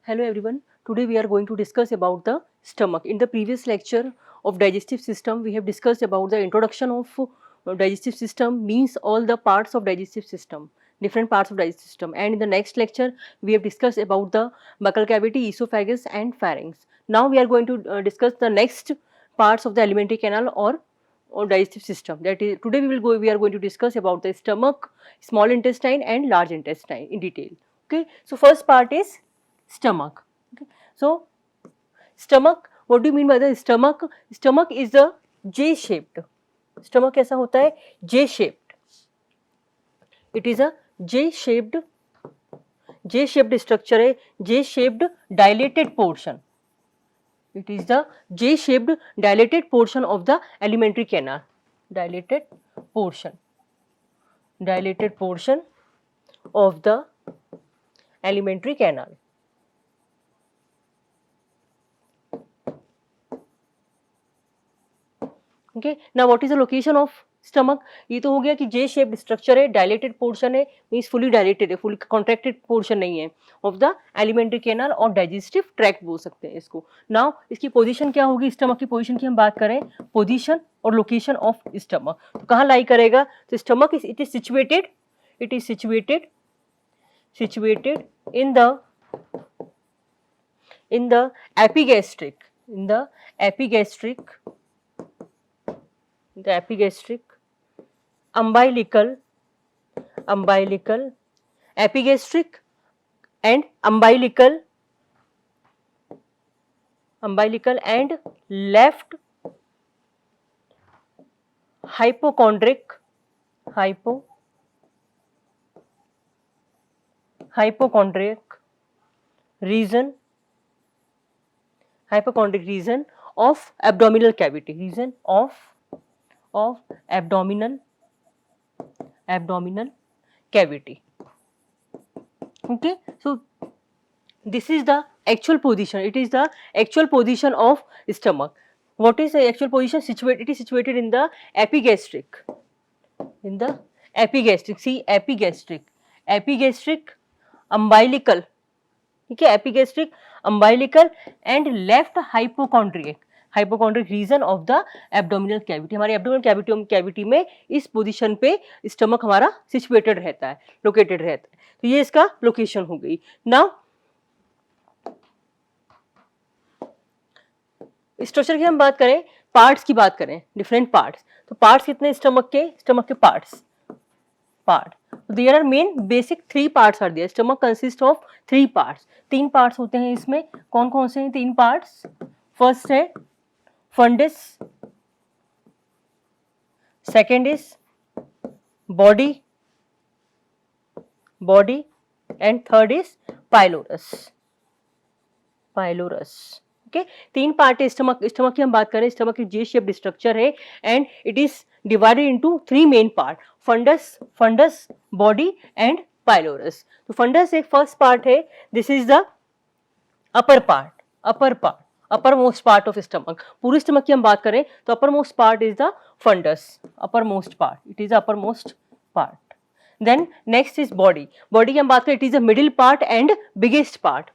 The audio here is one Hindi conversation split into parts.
Hello everyone. Today we are going to discuss about the stomach. In the previous lecture of digestive system, we have discussed about the introduction of digestive system, means all the parts of digestive system, different parts of digestive system. And in the next lecture, we have discussed about the buccal cavity, esophagus and pharynx. Now we are going to discuss the next parts of the alimentary canal or digestive system. That is, today we are going to discuss about the stomach, small intestine and large intestine in detail. Okay. So first part is stomach. Okay. So stomach, what do you mean by the stomach? Stomach is a J shaped. Stomach कैसा होता है? J shaped. It is a J shaped structure है. J shaped dilated portion. It is the J shaped dilated portion of the alimentary canal. Dilated portion of the alimentary canal. Okay. Now what is the location of stomach? ये तो हो गया कि J shaped structure है, dilated portion है, means fully dilated है, fully contracted portion नहीं है of the alimentary canal और digestive tract बोल सकते हैं इसको. Now इसकी position क्या होगी? stomach की position की हम बात करें, position और location of stomach. तो कहाँ lie करेगा? तो stomach is it is situated in the epigastric, umbilical, epigastric and umbilical and left hypochondric region of abdominal cavity, abdominal cavity. Okay. So this is the actual position. It is the actual position of stomach. What is the actual position? It is situated in the epigastric. See, epigastric, umbilical. Okay, epigastric, umbilical and left hypochondriac region of the abdominal cavity. हमारे abdominal cavity में इस position पे stomach हमारा situated रहता है, located रहता है. तो ये इसका location हो गई. Now स्ट्रक्चर की हम बात करें, पार्ट्स की बात करें, डिफरेंट पार्ट्स. तो पार्ट्स कितने स्टमक के parts. There are main basic 3 parts are there. Stomach consist of 3 parts. 3 parts होते हैं इसमें. कौन कौन से हैं 3 पार्ट्स? फर्स्ट है fundus, second is body and third is pylorus. Okay. 3 part है स्टमक की हम बात करें. स्टमक की J shaped स्ट्रक्चर है and it is divided into 3 main part, funds, body and pylorus. तो फंडस एक फर्स्ट पार्ट है. This is the uppermost part of stomach. पूरी स्टमक की हम बात करें तो uppermost part is the fundus. It is uppermost part. Then next is body की हम बात करें. It is the middle part and biggest part.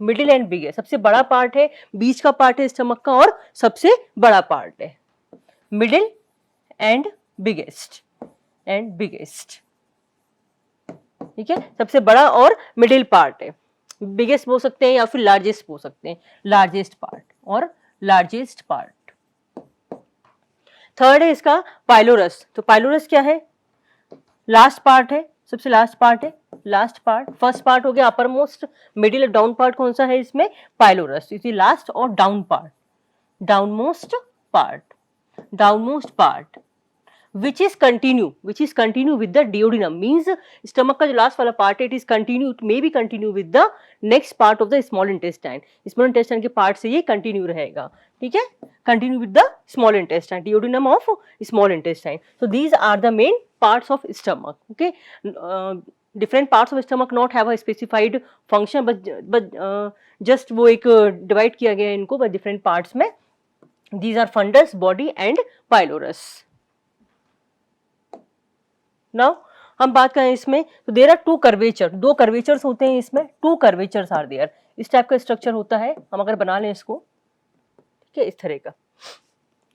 सबसे बड़ा पार्ट है, बीच का पार्ट है स्टमक का और सबसे बड़ा पार्ट है. Middle and biggest. ठीक है, सबसे बड़ा और मिडिल पार्ट है. बिगेस्ट बोल सकते हैं या फिर लार्जेस्ट बोल सकते हैं. Largest part. थर्ड है इसका पाइलोरस. तो पाइलोरस क्या है? लास्ट पार्ट है, सबसे लास्ट पार्ट है. फर्स्ट पार्ट हो गया अपर मोस्ट, मिडिल और डाउन पार्ट कौन सा है इसमें? पाइलोरस. इसी लास्ट और down most part which is continue with the duodenum. means stomach का जो लास्ट वाला पार्ट है, it may be continue with the next part of the small intestine. के पार्ट से ये कंटिन्यू रहेगा. ठीक है, continue with the small intestine, duodenum of small intestine. So these are the main parts of stomach. Okay. Different parts of stomach not have a specified function, but just वो एक डिवाइड किया गया है इनको by different parts में. These are fundus, body and pylorus. Now हम बात करें इसमें तो देयर आर 2 कर्वेचर. 2 कर्वेचर्स होते हैं इसमें. 2 कर्वेचर्स आर देयर. इस टाइप का स्ट्रक्चर होता है, हम अगर बना लें इसको, ठीक है, इस तरह का।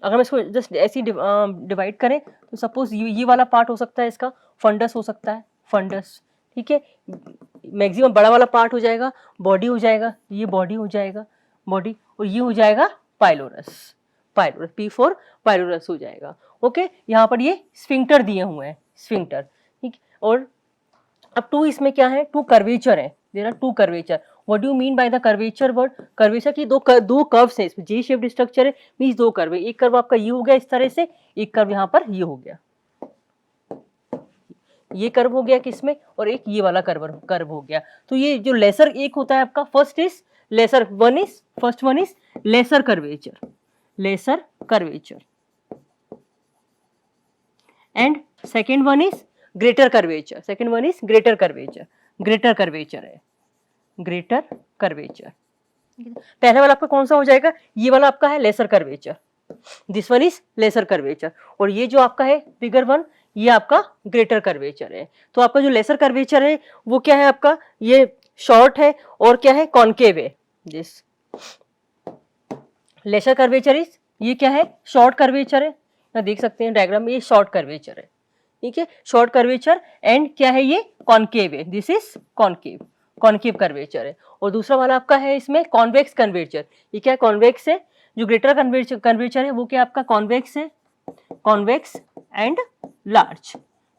अगर हम इसको जस्ट ऐसे डिवाइड करें तो सपोज ये वाला पार्ट हो सकता है इसका फंडस हो सकता है, फंडस, ठीक है, मैक्सिमम बड़ा वाला पार्ट हो जाएगा, बॉडी हो जाएगा, ये बॉडी हो जाएगा, बॉडी, और ये हो जाएगा पाइलोरस, पाइलोरस, P4 पाइलोरस हो जाएगा। ओके, यहाँ पर ये स्फिंक्टर दिए हुए हैं, स्फिंक्टर, ठीक। और अब टू इसमें क्या है, टू कर्वेचर है, there are two curvature. What do you mean by the curvature word? Curvature की दो कर्व्स है इसमें, जे शेप्ड स्ट्रक्चर है, मींस दो कर्व है, एक कर्व आपका ये हो गया इस तरह से, एक कर्व यहाँ पर ये हो गया, ये कर्व हो गया किसमें, और एक ये वाला कर्व हो गया। तो ये जो लेसर एक होता है आपका, first is lesser, first one is lesser curvature, laser curvature, and second one is greater curvature, second one is greater curvature, greater curvature है, ग्रेटर कर्वेचर। पहला वाला आपका कौन सा हो जाएगा, ये वाला आपका है lesser curvature, this one is lesser curvature, और ये जो आपका है फिगर वन, ये आपका ग्रेटर कर्वेचर है। तो आपका जो लेसर कर्वेचर है वो क्या है आपका, ये शॉर्ट है और क्या है, कॉन्केव है, दिस लेसर कर्वेचर इज, ये क्या है, शॉर्ट कर्वेचर है, यहाँ देख सकते हैं डायग्राम में, ये शॉर्ट कर्वेचर है, ठीक है, शॉर्ट कर्वेचर, एंड क्या है ये कॉन्केव है, this is concave, concave curvature है। और दूसरा वाला आपका है इसमें कॉन्वेक्स कर्वेचर, ये क्या है, कॉन्वेक्स है। जो ग्रेटर कर्वेचर है वो क्या आपका कॉन्वेक्स है, कॉन्वेक्स एंड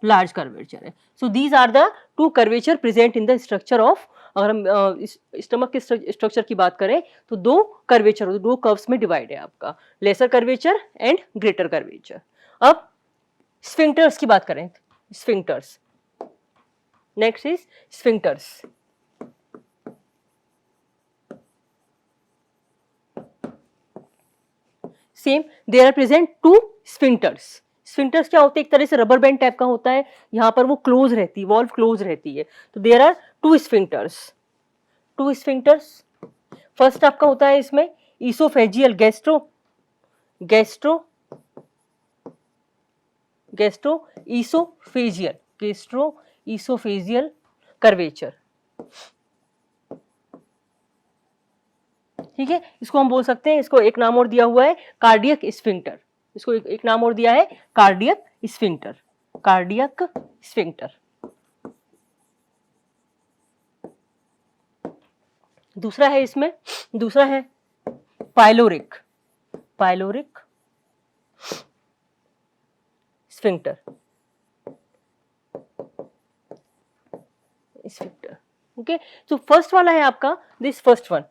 लार्ज कर्वेचर है। So these are the two curvature present in the structure of, अगर हम स्टमक के स्ट्रक्चर की बात करें तो दो कर्वेचर, दो कर्व्स में डिवाइड है आपका, lesser curvature and greater curvature. अब स्फिंक्टर्स की बात करें, sphincters, next is sphincters. Same, there are present two sphincters. Sphincters क्या होते हैं, एक तरह से रबर बैंड टाइप का होता है, यहाँ पर वो क्लोज रहती है, वॉल्व क्लोज रहती है। तो there are two sphincters, two sphincters. First आपका होता है इसमें ईसोफेजियल, गैस्ट्रो ईसोफेजियल कर्वेचर, ठीक है। इसको हम बोल सकते हैं, इसको एक नाम और दिया हुआ है कार्डियक स्फिंक्टर, इसको एक नाम और दिया है कार्डियक स्फिंक्टर, कार्डियक स्फिंक्टर। दूसरा है इसमें, दूसरा है पाइलोरिक स्फिंक्टर, ओके। तो फर्स्ट वाला है आपका दिस फर्स्ट वन,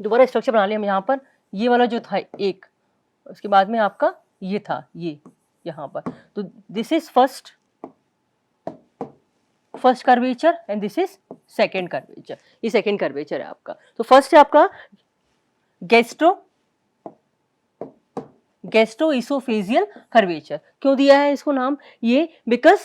दोबारा स्ट्रक्चर बना लिया हम यहाँ पर, ये वाला जो था एक, उसके बाद में आपका ये था, ये यहाँ पर, तो this is first curvature and this is second curvature, ये सेकेंड कर्वेचर है आपका। तो फर्स्ट है आपका गैस्ट्रो ईसोफेजियल कर्वेचर। क्यों दिया है इसको नाम, ये बिकॉज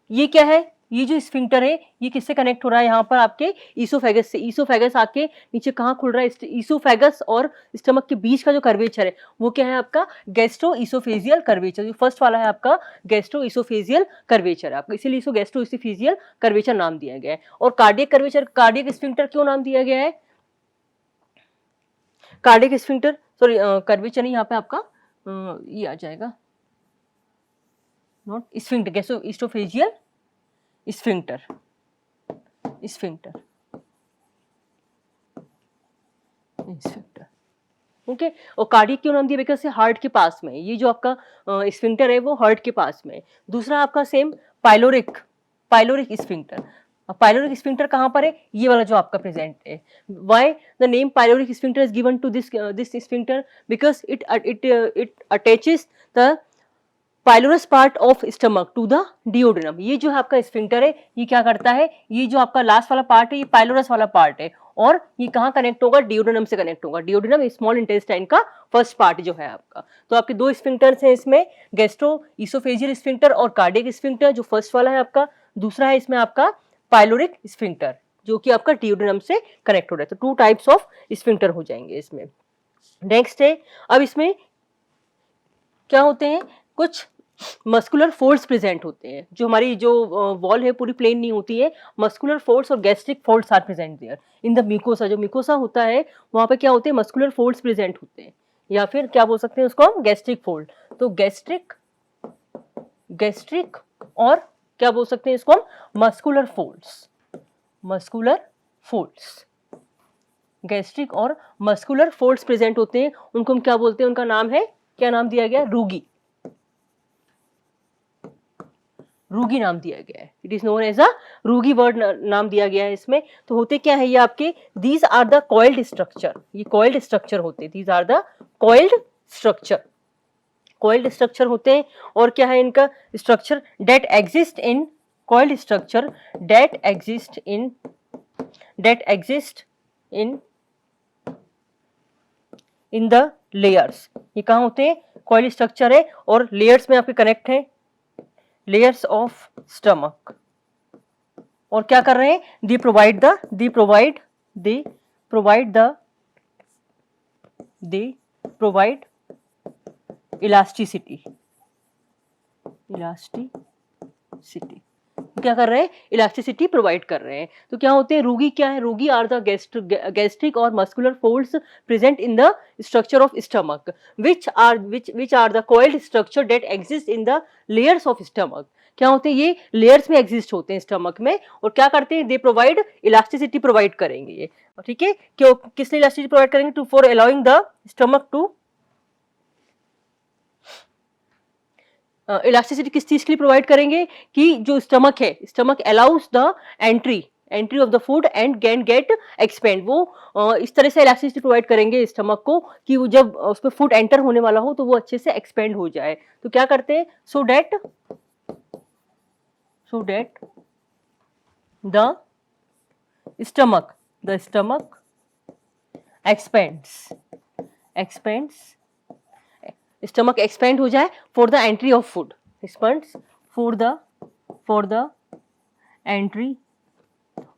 ये क्या है, ये जो स्फिंक्टर है ये किससे कनेक्ट हो रहा है, यहाँ पर आपके ईसोफेगस से, ईसोफेगस आके नीचे कहाँ खुल रहा है, ईसोफेगस और स्टमक के बीच का जो कर्वेचर है वो क्या है आपका गैस्ट्रो ईसोफेजियल कर्वेचर। जो फर्स्ट वाला है आपका गैस्ट्रो ईसोफेजियल कर्वेचर है आपका, इसीलिए इसको गैस्ट्रो ईसोफेजियल कर्वेचर नाम दिया गया है। और कार्डियक कर्वेचर, कार्डियक स्फिंक्टर क्यों नाम दिया गया है, कार्डियक स्फिंक्टर, सॉरी कर्वेचर नहीं, यहाँ पे आपका ये आ जाएगा, not sphincter, gastro oesophageal sphincter, okay. और कार्डियक क्यों नाम दिया, बिकॉज से हार्ट के पास में, ये जो आपका स्फिंक्टर है वो हार्ट के पास में। दूसरा आपका same pyloric sphincter. Pyloric sphincter कहाँ पर है, ये वाला जो आपका प्रेजेंट है। Why the name pyloric sphincter is given to this sphincter, because it attaches the pylorus part of stomach to the duodenum. ये जो है आपका स्फिंक्टर है, ये क्या करता है, ये जो आपका लास्ट वाला पार्ट है ये पाइलोरस वाला पार्ट है, और ये कहाँ कनेक्ट होगा, डिओडिनम से कनेक्ट होगा। डिओडिनम स्मॉल इंटेस्टाइन का फर्स्ट पार्ट जो है आपका। तो आपके दो स्फिंक्टर्स हैं इसमें, गैस्ट्रो ईसोफेजियल स्फिंक्टर और कार्डियक स्फिंक्टर, जो फर्स्ट वाला है आपका। दूसरा है इसमें आपका पाइलोरिक स्फिंक्टर, जो कि आपका डिओडिनम से कनेक्ट हो रहा है। तो टू टाइप्स ऑफ स्फिंक्टर हो जाएंगे इसमें। नेक्स्ट है, अब इसमें क्या होते हैं, कुछ मस्कुलर फोल्ड्स प्रेजेंट होते हैं, जो हमारी जो वॉल है पूरी प्लेन नहीं होती है, मस्कुलर फोल्ड्स और gastric folds are present there in the mucosa. जो म्यूकोसा होता है वहां पे क्या होते हैं, मस्कुलर फोल्ड्स प्रेजेंट होते हैं, या फिर क्या बोल सकते हैं उसको हम, गैस्ट्रिक फोल्ड। तो गैस्ट्रिक, गैस्ट्रिक और क्या बोल सकते हैं इसको हम, muscular folds, muscular folds, gastric और मस्कुलर फोल्ड्स प्रेजेंट होते हैं, उनको हम क्या बोलते हैं, उनका नाम है, क्या नाम दिया गया, रूगी, रूगी नाम दिया गया है। It is known as a rugae word नाम दिया गया है इसमें। तो होते क्या है ये आपके, these are the coiled structure, ये कॉइल्ड स्ट्रक्चर होते हैं, these are the coiled structure, coiled structure होते हैं। और क्या है इनका structure, that exist in, coiled structure that exist in, that exist in in the layers. ये कहाँ होते हैं, कॉइल्ड स्ट्रक्चर है और लेयर्स में आपके कनेक्ट है, लेयर्स ऑफ स्टमक। और क्या कर रहे हैं, they provide the, they provide, they provide the, they provide elasticity, elasticity, क्या कर रहे हैं, इलास्टिसिटी प्रोवाइड कर रहे हैं। तो क्या होते हैं, रूगी क्या है, रूगी आर द गैस्ट्रिक और muscular folds present in the structure of stomach, which are the coiled structure that exist in the layers of stomach. क्या होते हैं, ये लेयर्स में एग्जिस्ट होते हैं स्टमक में, और क्या करते हैं, दे प्रोवाइड इलास्टिसिटी प्रोवाइड करेंगे ये, ठीक है। क्यों, किसने इलास्टिसिटी प्रोवाइड करेंगे, to for allowing the stomach to, elasticity किस चीज के लिए प्रोवाइड करेंगे, कि जो स्टमक है, stomach allows the entry, entry of the food and can get expand. वो इस तरह से इलास्टिसिटी प्रोवाइड करेंगे स्टमक को कि वो जब उसमें फूड एंटर होने वाला हो तो वो अच्छे से एक्सपेंड हो जाए। तो क्या करते हैं, so that the stomach, the stomach expands, expands, stomach expand हो जाए for the entry of food, expands for the entry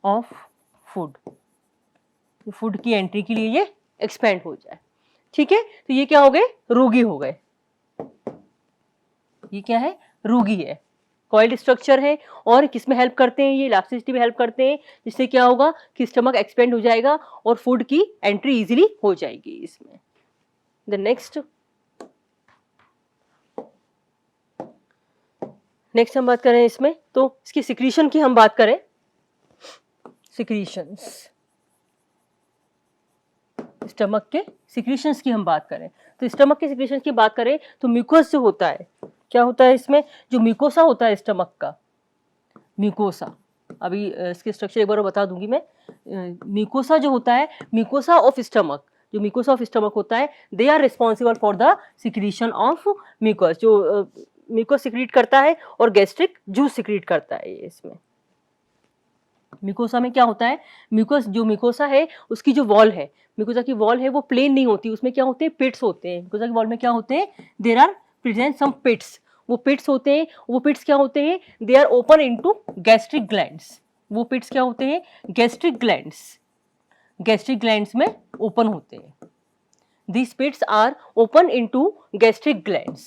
of food, food की एंट्री के लिए ये एक्सपेंड हो जाए, ठीक है। तो ये क्या हो गए, रूगी हो गए, ये क्या है, रूगी है, कॉइल्ड स्ट्रक्चर है, और किसमें हेल्प करते हैं, ये इलास्टिसिटी में हेल्प करते हैं, जिससे क्या होगा कि स्टमक एक्सपेंड हो जाएगा और फूड की एंट्री इजीली हो जाएगी इसमें। द नेक्स्ट हम बात करें इसमें, तो इसकी सिक्रीशन की हम बात करें, सिक्रीशंस, स्टमक के सिक्रीशंस की हम बात करें, तो स्टमक के सिक्रीशंस की बात करें तो म्यूकोस जो होता है, क्या होता है इसमें, जो म्यूकोसा होता है स्टमक का, म्यूकोसा, अभी इसके स्ट्रक्चर एक बार बता दूंगी मैं। म्यूकोसा जो होता है, म्यूकोसा ऑफ स्टमक, जो म्यूकोसा ऑफ स्टमक होता है, they are responsible for the secretion of mucus, जो म्यूकस सिक्रीट करता है और गैस्ट्रिक जूस सिक्रीट करता है ये इसमें। म्यूकोसा में क्या होता है, म्यूकस, जो म्यूकोसा है उसकी जो वॉल है, म्यूकोसा की वॉल है वो प्लेन नहीं होती, उसमें क्या होते हैं, पिट्स होते हैं। म्यूकोसा की वॉल में क्या होते हैं, there are present some pits, वो पिट्स होते हैं, वो पिट्स क्या होते हैं, they are open into gastric glands, वो पिट्स क्या होते हैं, गैस्ट्रिक ग्लैंड्स, गैस्ट्रिक ग्लैंड्स में ओपन होते हैं। These pits are open into gastric glands,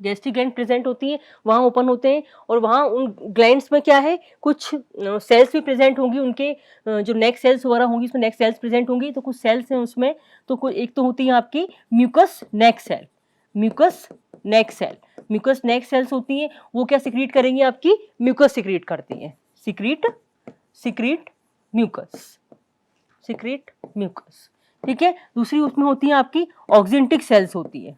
gastric gland present होती है, वहाँ ओपन होते हैं, और वहाँ उन ग्लैंड्स में क्या है, कुछ सेल्स भी प्रेजेंट होंगी, उनके जो नेक सेल्स वगैरह होंगी, उसमें नेक सेल्स प्रेजेंट होंगी, तो कुछ सेल्स हैं उसमें, तो कुछ एक तो होती है आपकी म्यूकस नेक सेल, म्यूकस नेक सेल, म्यूकस नेक सेल्स होती हैं, वो क्या सिक्रीट करेंगी, आपकी म्यूकस सिक्रीट करती हैं, सिक्रीट म्यूकस, सिक्रीट म्यूकस, ठीक है। दूसरी उसमें होती है आपकी ऑक्जेंटिक सेल्स होती है,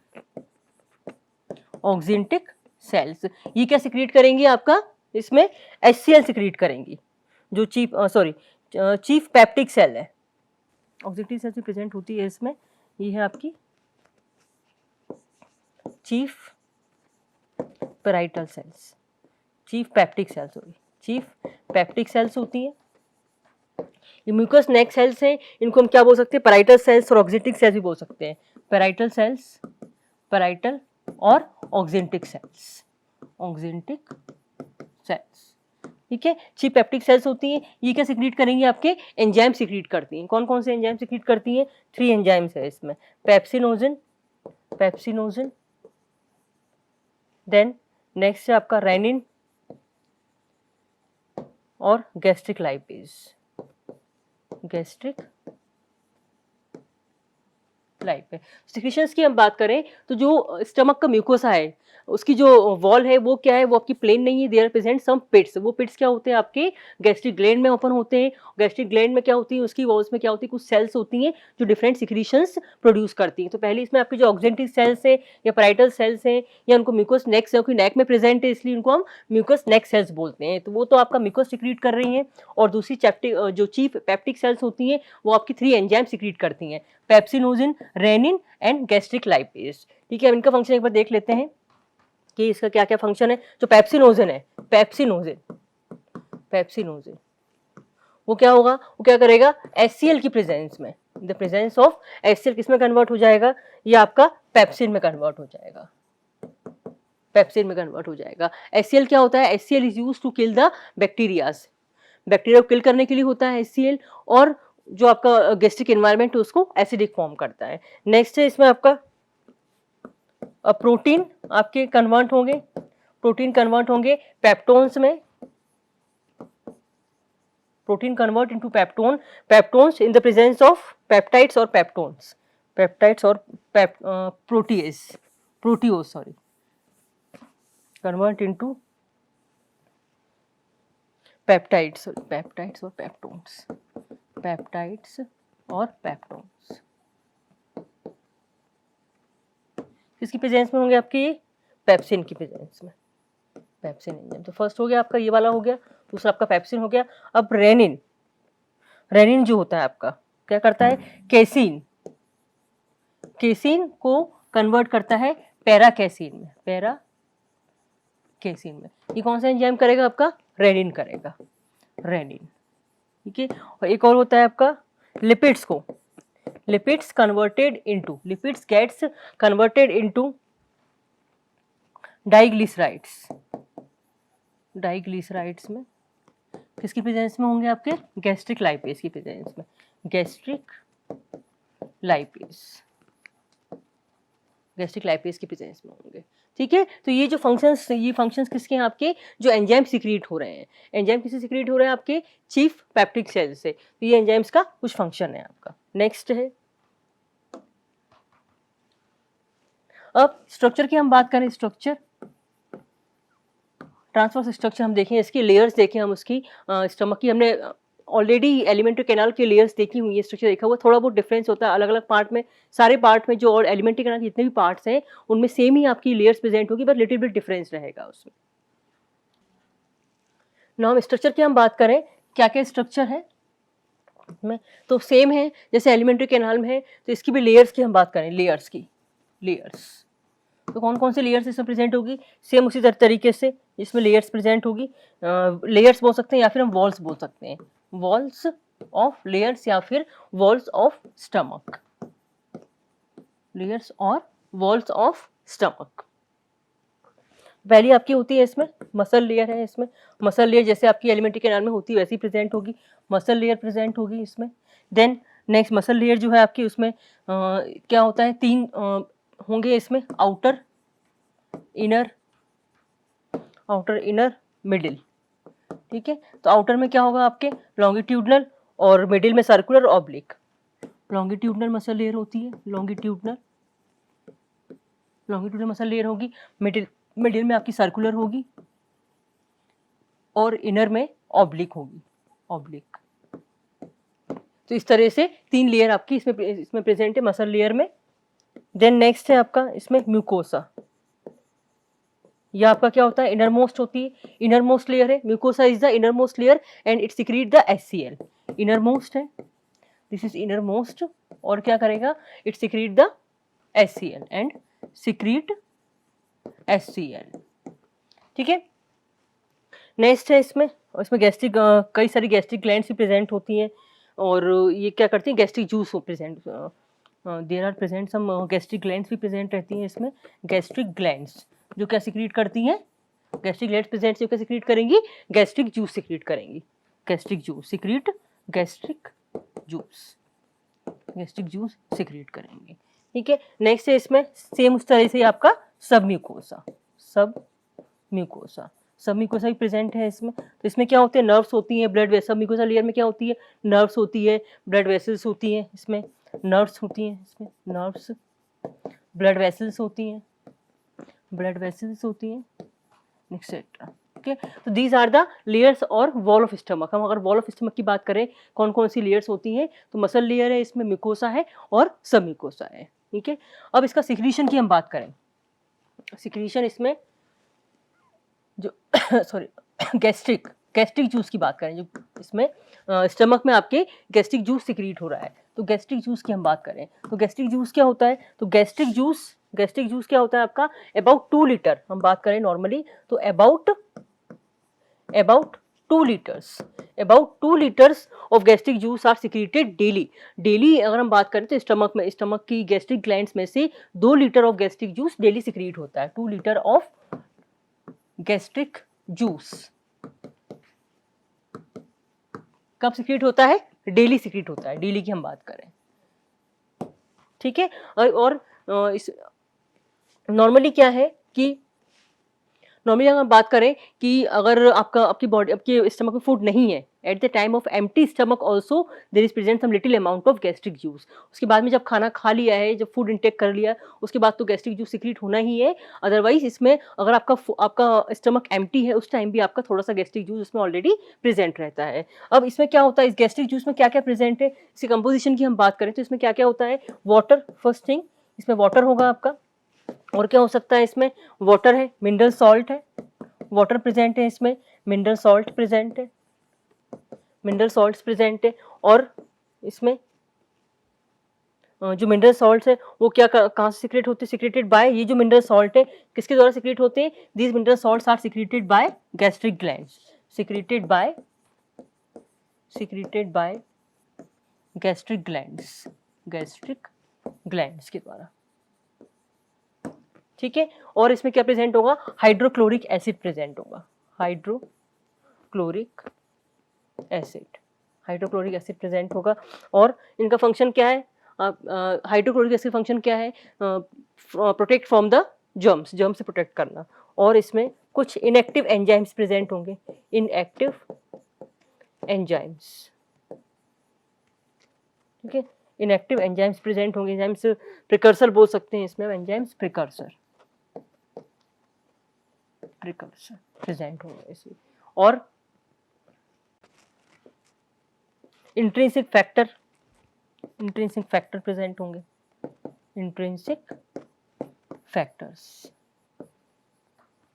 ऑक्जेंटिक सेल्स, ये क्या सिक्रीट करेंगी आपका, इसमें HCl सिक्रीट करेंगी, जो चीफ पेप्टिक सेल है, ऑक्जेंटिक सेल्स भी प्रेजेंट होती है इसमें, ये है आपकी chief parietal cells, chief peptic cells होगी, चीफ पेप्टिक सेल्स होती है। ये म्यूकस नेक सेल्स हैं, इनको हम क्या बोल सकते हैं, पेराइटल सेल्स और ऑक्जेंटिक सेल्स भी बोल सकते हैं, पेराइटल सेल्स, पेराइटल और ऑक्जेंटिक सेल्स, ऑक्जेंटिक सेल्स, ठीक है। चीफ पेप्टिक सेल्स होती हैं, ये क्या सिक्रीट करेंगी, आपके एंजाइम सिक्रीट करती हैं। कौन कौन से एंजाइम सिक्रीट करती हैं, 3 एंजाइम्स है इसमें, पेप्सिनोजन, देन नेक्स्ट है आपका रेनिन और gastric lipase, gastric lipase. Secretions की हम बात करें तो जो स्टमक का म्यूकोसा है उसकी जो वॉल है वो क्या है, वो आपकी प्लेन नहीं है, देयर प्रेजेंट सम पिट्स। वो पिट्स क्या होते हैं आपके गैस्ट्रिक ग्लैंड में ओपन होते हैं। गैस्ट्रिक ग्लैंड में क्या होती है, उसकी वॉल्स में क्या होती है, कुछ सेल्स होती हैं जो डिफरेंट सिक्रीशंस प्रोड्यूस करती हैं। तो पहले इसमें आपके जो ऑक्जेंटिव सेल्स है या पैराइटल सेल्स हैं या उनको म्यूकोस नेक्स है, नेक में प्रेजेंट है इसलिए उनको हम म्यूकोस नेक सेल्स बोलते हैं। तो वो तो आपका म्यूकोस सिक्रीट कर रही हैं। और दूसरी जो चीफ पेप्टिक सेल्स होती हैं वो आपकी 3 एंजाइम सिक्रीट करती हैं, pepsinogen, rennin and gastric lipase. ठीक है, अब इनका फंक्शन एक बार देख लेते हैं कि इसका क्या क्या फंक्शन है। जो पेप्सिनोजिन है, पेप्सिनोजिन वो क्या होगा, वो क्या करेगा, HCl की प्रेजेंस में, द प्रेजेंस ऑफ HCl किस में कन्वर्ट हो जाएगा, ये आपका पेप्सिन में कन्वर्ट हो जाएगा, पेप्सिन में कन्वर्ट हो जाएगा। HCl क्या होता है, HCl is used to kill the bacterias, bacteria को किल करने के लिए होता है HCl। और जो आपका गैस्ट्रिक एनवायरनमेंट है उसको एसिडिक फॉर्म करता है। नेक्स्ट है इसमें आपका प्रोटीन आपके कन्वर्ट होंगे, प्रोटीन कन्वर्ट होंगे पेप्टोन्स में, protein convert into peptone, peptones in the presence of peptides और पेप्टोन्स, पेप्टाइड्स और protease, proteose sorry, convert into peptides, peptides और पेप्टोन्स, पेप्टाइड्स और पेप्टोन्स किसकी प्रेजेंस में होंगे आपकी, पेप्सिन की प्रेजेंस में, पेप्सिन एंजाइम। तो फर्स्ट हो गया आपका ये वाला हो गया, दूसरा आपका पेप्सिन हो गया। अब रेनिन, रेनिन जो होता है आपका क्या करता है, केसिन, केसिन को कन्वर्ट करता है पैरा कैसिन में, पैरा कैसिन में। ये कौन सा एंजाइम करेगा आपका, रेनिन करेगा, रेनिन। ठीक है, और एक और होता है आपका लिपिड्स को, lipids converted into, lipids gets converted into diglycerides, diglycerides में किसकी प्रेजेंस में होंगे आपके, गैस्ट्रिक लाइपेज की प्रेजेंस में, गैस्ट्रिक लाइपेज, गैस्ट्रिक लाइपेज की प्रेजेंस में होंगे। ठीक है, तो ये जो फंक्शंस, ये फंक्शंस किसके हैं आपके, जो एंजाइम सिक्रीट हो रहे हैं, एंजाइम किससे सिक्रीट हो रहे हैं आपके, चीफ पेप्टिक सेल्स से। तो ये एंजाइम्स का कुछ फंक्शन है आपका। नेक्स्ट है, अब स्ट्रक्चर की हम बात करें, स्ट्रक्चर, ट्रांसवर्स स्ट्रक्चर हम देखें, इसकी लेयर्स देखें हम उसकी, स्टमक की हमने ऑलरेडी एलिमेंट्री कैनाल की लेयर्स देखी हुई है, स्ट्रक्चर देखा हुआ, थोड़ा बहुत डिफरेंस होता है अलग अलग पार्ट में, सारे पार्ट में जो और एलिमेंट्री कैनाल के जितने भी पार्ट्स हैं उनमें सेम ही आपकी लेयर्स प्रेजेंट होगी, बट लिटिल बिट डिफरेंस रहेगा उसमें। नाउ हम स्ट्रक्चर की हम बात करें, क्या क्या स्ट्रक्चर है में, तो सेम है जैसे एलिमेंट्री कैनाल में है, तो इसकी भी लेयर्स की हम बात करें, लेयर्स की, लेयर्स, तो कौन कौन सी लेयर्स इसमें प्रेजेंट होगी, सेम उसी तरीके से इसमें लेयर्स प्रेजेंट होगी। लेयर्स बोल सकते हैं या फिर हम वॉल्स बोल सकते हैं, वॉल्स ऑफ लेयर्स या फिर वॉल्स ऑफ स्टमक, लेयर्स और वॉल्स ऑफ स्टमक। पहली आपकी होती है इसमें मसल लेयर है, इसमें मसल लेयर जैसे आपकी एलिमेंट्री कैनाल में होती है वैसी प्रेजेंट होगी, मसल लेयर प्रेजेंट होगी इसमें। देन नेक्स्ट मसल लेयर जो है आपकी उसमें क्या होता है, 3 होंगे इसमें, outer, inner, outer, inner, middle. ठीक है, तो आउटर में क्या होगा आपके लॉन्गिट्यूडनल और मिडिल में circular oblique. Longitudinal muscle layer होती है, लॉन्गिट्यूडनल, लॉन्गिट्यूडनल मसल लेयर होगी, मिडिल में आपकी सर्कुलर होगी और इनर में ऑब्लिक होगी, ऑब्लिक। तो इस तरह से 3 लेयर आपकी इसमें प्रेजेंट है मसल लेयर में। देन नेक्स्ट है आपका इसमें म्यूकोसा, यह आपका क्या होता है, इनरमोस्ट होती है, इनरमोस्ट लेयर है, mucosa is the innermost layer and it secrete the HCl, innermost है, दिस इज इनरमोस्ट, और क्या करेगा, it secrete the HCl and secrete HCl। ठीक है, नेक्स्ट है इसमें, इसमें गैस्ट्रिक, कई सारी गैस्ट्रिक ग्लैंड्स भी प्रेजेंट होती हैं और ये क्या करती हैं, gastric juice present, there are present some gastric glands भी प्रेजेंट रहती हैं इसमें, गैस्ट्रिक ग्लैंड्स जो क्या सिक्रीट करती हैं, गैस्ट्रिक ग्लैंड्स प्रेजेंट जो क्या सिक्रीट करेंगी, गैस्ट्रिक जूस सिक्रीट करेंगी, gastric juice secrete, gastric juice, gastric juice secrete करेंगे। ठीक है, नेक्स्ट है इसमें सेम उस तरह से आपका सब म्यूकोसा, सब म्यूकोसा, सब म्यूकोसा भी प्रेजेंट है इसमें। तो इसमें क्या होते हैं, नर्व्स होती हैं, ब्लड वेसल, सब म्यूकोसा लेयर में क्या होती है, नर्व्स होती है, ब्लड वेसल्स होती हैं, इसमें नर्व्स होती हैं, इसमें नर्व्स, ब्लड वेसल्स होती हैं, ब्लड वेसल्स होती हैं, एक्सेट्रा। ओके, तो दीज आर द लेयर्स और वॉल ऑफ स्टमक। हम अगर वॉल ऑफ स्टमक की बात करें, कौन कौन सी लेयर्स होती हैं, तो मसल लेयर है, इसमें म्यूकोसा है और सब म्यूकोसा है। ठीक है, अब इसका सिक्रीशन की हम बात करें, सिक्रीशन इसमें जो सॉरी गैस्ट्रिक गैस्ट्रिक जूस की बात करें, जो इसमें स्टमक में आपके गैस्ट्रिक जूस सिक्रीट हो रहा है, तो गैस्ट्रिक जूस की हम बात करें, तो गैस्ट्रिक जूस क्या होता है, तो गैस्ट्रिक जूस क्या होता है आपका, अबाउट 2 लीटर हम बात करें नॉर्मली, तो about 2 litres of gastric juice are secreted daily अगर हम बात करें तो स्टमक की गैस्ट्रिक ग्लैंड्स में से 2 litre of gastric juice daily secrete होता है, 2 लीटर ऑफ गैस्ट्रिक जूस कब सिक्रीट होता है, डेली सिक्रीट होता है, डेली की हम बात करें। ठीक है, और इस नॉर्मली क्या है कि नॉर्मली अगर हम बात करें कि अगर आपके स्टमक में फूड नहीं है, at the time of empty stomach also there is present some little amount of gastric juice. उसके बाद में जब खाना खा लिया है, जब फूड इंटेक कर लिया, उसके बाद तो गैस्ट्रिक जूस सिक्रीट होना ही है। अदरवाइज इसमें अगर आपका स्टमक एम्प्टी है, उस टाइम भी आपका थोड़ा सा गैस्ट्रिक जूस इसमें ऑलरेडी प्रेजेंट रहता है। अब इसमें क्या होता है, इस गैस्ट्रिक जूस में क्या क्या प्रेजेंट है, इसकी कंपोजिशन की हम बात करें तो इसमें क्या क्या होता है, वाटर, फर्स्ट थिंग इसमें वाटर होगा आपका, और क्या हो सकता है इसमें, वाटर है, मिनरल सॉल्ट है, वाटर प्रेजेंट है इसमें, मिनरल सॉल्ट प्रेजेंट है, मिनरल सॉल्ट्स प्रेजेंट है, और इसमें जो मिनरल सॉल्ट्स है वो क्या कहाँ से सिक्रेट होते हैं, सिक्रेटेड बाय, ये जो मिनरल सॉल्ट है किसके द्वारा सिक्रेट होते हैं, these mineral salts are secreted by gastric glands, secreted by gastric glands के द्वारा। ठीक है, और इसमें क्या प्रेजेंट होगा, हाइड्रोक्लोरिक एसिड प्रेजेंट होगा, हाइड्रोक्लोरिक एसिड प्रेजेंट होगा। और इनका फंक्शन क्या है, हाइड्रोक्लोरिक एसिड फंक्शन क्या है, प्रोटेक्ट फ्रॉम द जर्म्स से प्रोटेक्ट करना। और इसमें कुछ इनएक्टिव एंजाइम्स प्रेजेंट होंगे, इनएक्टिव एंजाइम्स। ठीक है, इनएक्टिव एंजाइम्स प्रेजेंट होंगे, एंजाइम्स प्रिकर्सर बोल सकते हैं इसमें, एंजाइम्स प्रिकर्सर प्रेजेंट होंगे इसमें। और इंट्रिंसिक फैक्टर प्रेजेंट होंगे, इंट्रिंसिक फैक्टर्स।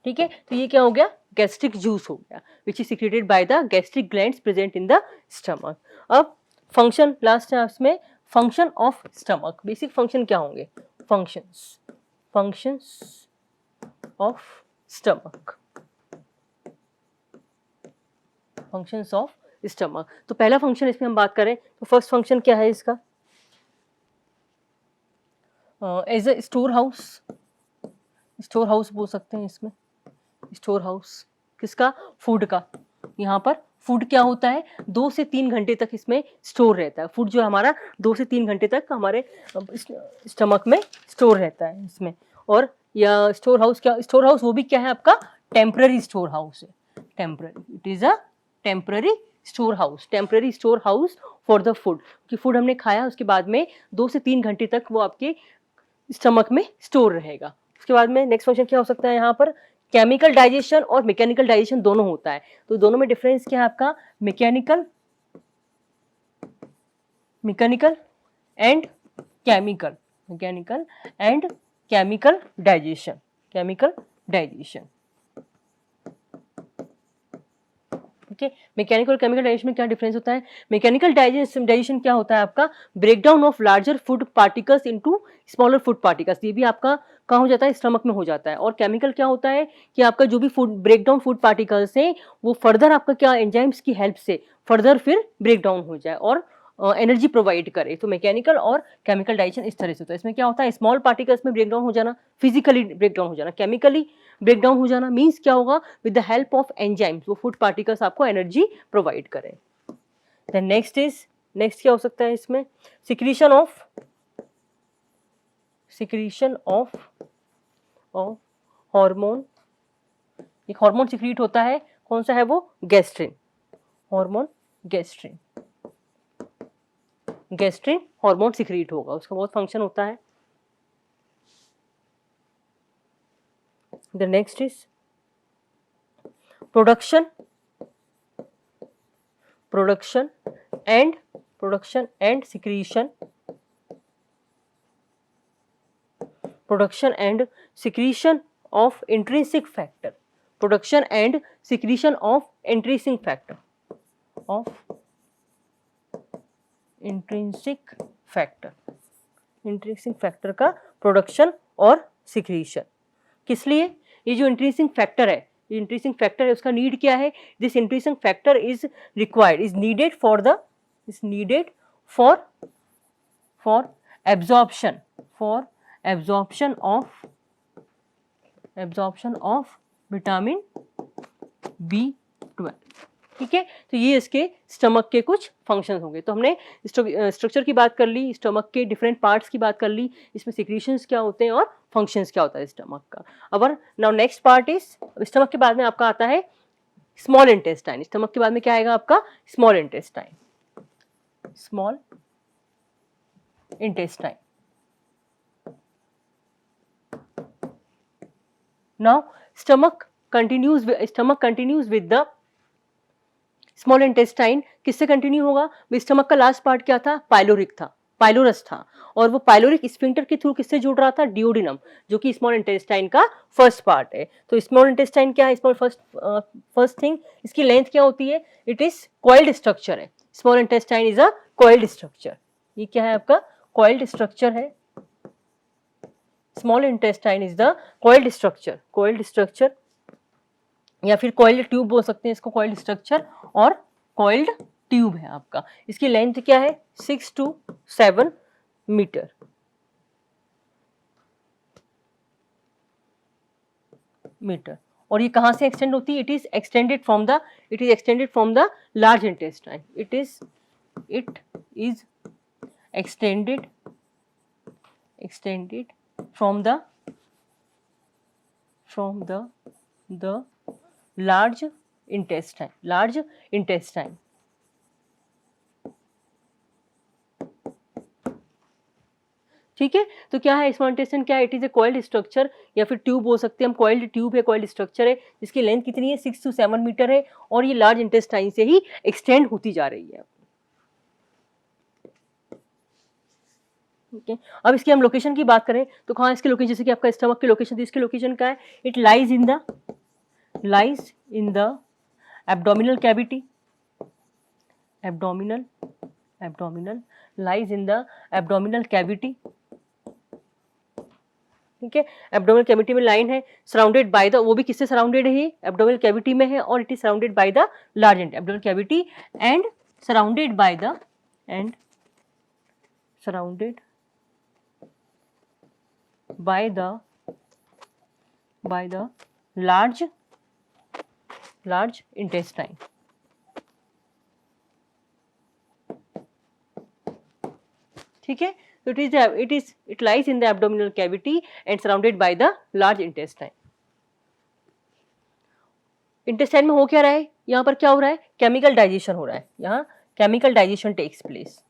ठीक है, तो ये क्या हो गया, गैस्ट्रिक जूस हो गया, which is secreted by the gastric glands present in the stomach. अब फंक्शन, लास्ट है इसमें, function of stomach, basic function क्या होंगे, functions of stomach, functions of stomach. तो पहला फंक्शन इसमें हम बात करें तो फर्स्ट फंक्शन क्या है इसका, एज अ स्टोर हाउस बोल सकते हैं इसमें, स्टोर हाउस किसका, फूड का। यहाँ पर फूड क्या होता है, 2 से 3 घंटे तक इसमें स्टोर रहता है, फूड जो हमारा 2 से 3 घंटे तक हमारे स्टमक में स्टोर रहता है इसमें। और या स्टोर हाउस क्या, स्टोर हाउस वो भी क्या है आपका, टेम्पररी स्टोर हाउस है, temporary, it is a temporary store house for the food, कि फूड हमने खाया उसके बाद में 2 से 3 घंटे तक वो आपके स्टमक में स्टोर रहेगा। उसके बाद में नेक्स्ट फंक्शन क्या हो सकता है, यहाँ पर केमिकल डाइजेशन और मैकेनिकल डाइजेशन दोनों होता है। तो दोनों में डिफरेंस क्या है आपका, mechanical and chemical digestion, okay. Mechanical और केमिकल डाइजेशन में क्या डिफरेंस होता है, मैकेनिकल डाइजेशन क्या होता है आपका, breakdown of larger food particles into smaller food particles, ये भी आपका कहाँ हो जाता है, स्टमक में हो जाता है। और केमिकल क्या होता है कि आपका जो भी ब्रेकडाउन फूड पार्टिकल्स हैं वो फर्दर आपका क्या, एंजाइम्स की हेल्प से फर्दर फिर ब्रेकडाउन हो जाए और एनर्जी प्रोवाइड करे। तो मैकेनिकल और केमिकल डाइजेशन इस तरह से होता है। इसमें क्या होता है, स्मॉल पार्टिकल्स में ब्रेकडाउन हो जाना, फिजिकली ब्रेकडाउन हो जाना, केमिकली ब्रेकडाउन हो जाना मीन्स क्या होगा, with the help of enzymes वो फूड पार्टिकल्स आपको एनर्जी प्रोवाइड करें। देन नेक्स्ट क्या हो सकता है इसमें, सिक्रीशन ऑफ हार्मोन एक हार्मोन सिक्रीट होता है, कौन सा है वो, gastrin, hormone gastrin, gastrin hormone secrete होगा, उसका बहुत फंक्शन होता है। The next is production and secretion, production and secretion of intrinsic factor, production and secretion of intrinsic factor, of intrinsic factor, intrinsic factor का production और secretion, किस लिए, ये जो intrinsic factor है, ये intrinsic factor है, उसका need क्या है, this intrinsic factor is required, is needed for the, is needed for absorption, for absorption of vitamin B12, ठीक है। तो ये इसके स्टमक के कुछ फंक्शंस होंगे। तो हमने स्ट्रक्चर की बात कर ली, स्टमक के डिफरेंट पार्ट्स की बात कर ली, इसमें सिक्रीशंस क्या होते हैं और फंक्शंस क्या होता है स्टमक का। अब now next part is, stomach के बाद में आपका आता है स्मॉल इंटेस्टाइन। स्टमक के बाद में क्या आएगा आपका, small intestine, small intestine. Now stomach continues with the small intestine। किससे कंटिन्यू होगा, स्टमक का लास्ट पार्ट क्या था, पाइलोरिक था, पाइलोरस था, और वो पाइलोरिक स्फिंक्टर के थ्रू किससे जुड़ रहा था, डिओडिनम, जो कि स्मॉल इंटेस्टाइन का फर्स्ट पार्ट है। तो स्मॉल इंटेस्टाइन क्या है, फर्स्ट थिंग इसकी लेंथ क्या होती है, इट इज कॉइल्ड स्ट्रक्चर है। Small intestine is a coiled structure, ये क्या है आपका, कॉइल्ड स्ट्रक्चर है। Small intestine is the coiled structure, या फिर कॉइल्ड ट्यूब बोल सकते हैं इसको, कॉइल्ड स्ट्रक्चर और कॉइल्ड ट्यूब है आपका। इसकी लेंथ क्या है, 6 to 7 मीटर, और ये कहां से एक्सटेंड होती है, it is extended from the large intestine, it is extended from the large intestine, ठीक है। तो क्या है स्मॉल इंटेस्टाइन, क्या है, it is a coiled structure, या फिर ट्यूब हो सकते हैं हम, कॉइल्ड ट्यूब है, कॉइल्ड स्ट्रक्चर है, जिसकी लेंथ कितनी है, 6 to 7 मीटर है, और ये लार्ज इंटेस्टाइन से ही एक्सटेंड होती जा रही है। Okay. अब इसकी हम लोकेशन की बात करें तो कहाँ इसकी लोकेशन, जैसे कि आपका स्टमक की लोकेशन थी, इसकी लोकेशन क्या है, it lies in the abdominal cavity, lies in the abdominal cavity, ठीक है। एब्डोमिनल कैविटी में लाइन है, सराउंडेड बाय द, वो भी किससे सराउंडेड है, एब्डोमिनल कैविटी में है, और it is surrounded by the large abdominal cavity and surrounded by the by the large intestine, ठीक है। तो it lies in the abdominal cavity and surrounded by the large intestine। Intestine में हो क्या रहा है, यहाँ पर क्या हो रहा है, केमिकल डाइजेशन हो रहा है, यहाँ केमिकल डाइजेशन टेक्स प्लेस,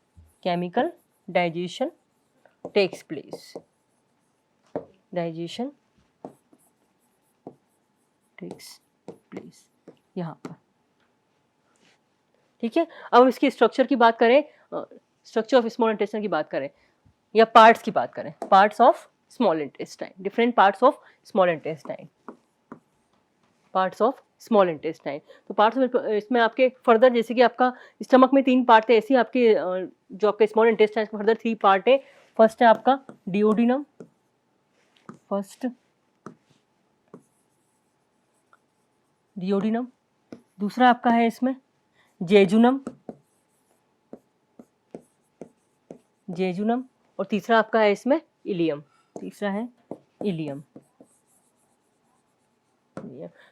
यहाँ पर, ठीक है। अब इसकी स्ट्रक्चर की बात करें, स्ट्रक्चर ऑफ स्मॉल इंटेस्टाइन की बात करें, या पार्ट्स की बात करें, parts of small intestine, different parts of small intestine, तो पार्ट्स इसमें आपके फर्दर, जैसे कि आपका स्टमक में 3 पार्ट थे, ऐसे आपके जो आपके स्मॉल इंटेस्टाइन में फर्दर 3 पार्ट है। फर्स्ट है आपका डिओडिनम, दूसरा आपका है इसमें जेजुनम, और तीसरा आपका है इसमें इलियम,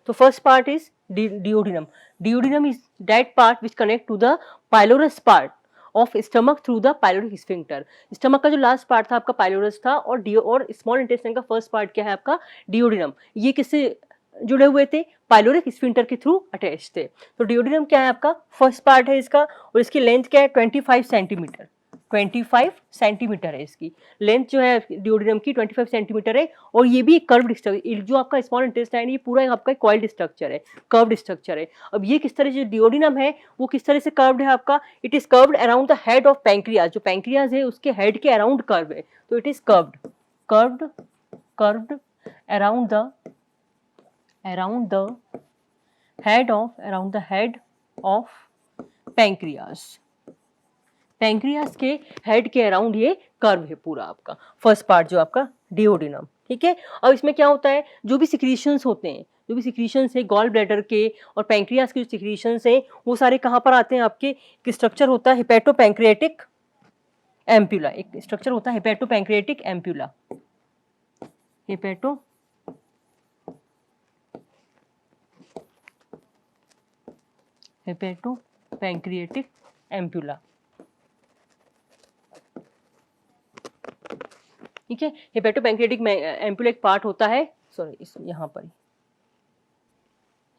तो first part is duodenum is that part which connect to the pylorus part of stomach through the pyloric sphincter. Stomach का जो लास्ट पार्ट था आपका पाइलोरस था, और स्मॉल इंटेस्टाइन का फर्स्ट पार्ट क्या है आपका डिओडिनम। ये किससे जुड़े हुए थे, पाइलोरिक स्फिंक्टर के थ्रू अटैच थे। तो डिओडिनम क्या है आपका, फर्स्ट पार्ट है इसका, और इसकी लेंथ क्या है 25 सेंटीमीटर, 25 सेंटीमीटर है इसकी लेंथ जो है डिओडिनम की 25 सेंटीमीटर है। और ये भी कर्व्ड स्ट्रक्चर, जो आपका स्मॉल इंटेस्टाइन ये पूरा आपका कॉइल्ड स्ट्रक्चर है, कर्व्ड स्ट्रक्चर है। अब ये किस तरह से डिओडिनम है वो किस तरह से कर्व्ड है आपका, it is curved around the head of pancreas, जो पैंक्रियाज है उसके हेड के अराउंड कर्व है, तो it is curved, curved curved around the head of pancreas, pancreas के हेड के अराउंड ये कर्व है पूरा आपका फर्स्ट पार्ट जो आपका डिओडिनम। ठीक है, अब इसमें क्या होता है, जो भी सिक्रीशंस होते हैं, जो भी सिक्रीशंस है गॉल ब्लैडर के और पैंक्रियाज के जो सिक्रीशंस हैं वो सारे कहाँ पर आते हैं आपके, एक स्ट्रक्चर होता है हेपेटोपैंक्रियाटिक एम्प्यूला, एक स्ट्रक्चर होता है हेपेटोपैंक्रियाटिक एम्प्यूला, हेपेटोपैंक्रियाटिक एम्प्यूला। ठीक है, हेपेटोपैंक्रियाटिक एम्प्यूला एक पार्ट होता है, सॉरी इस यहाँ पर,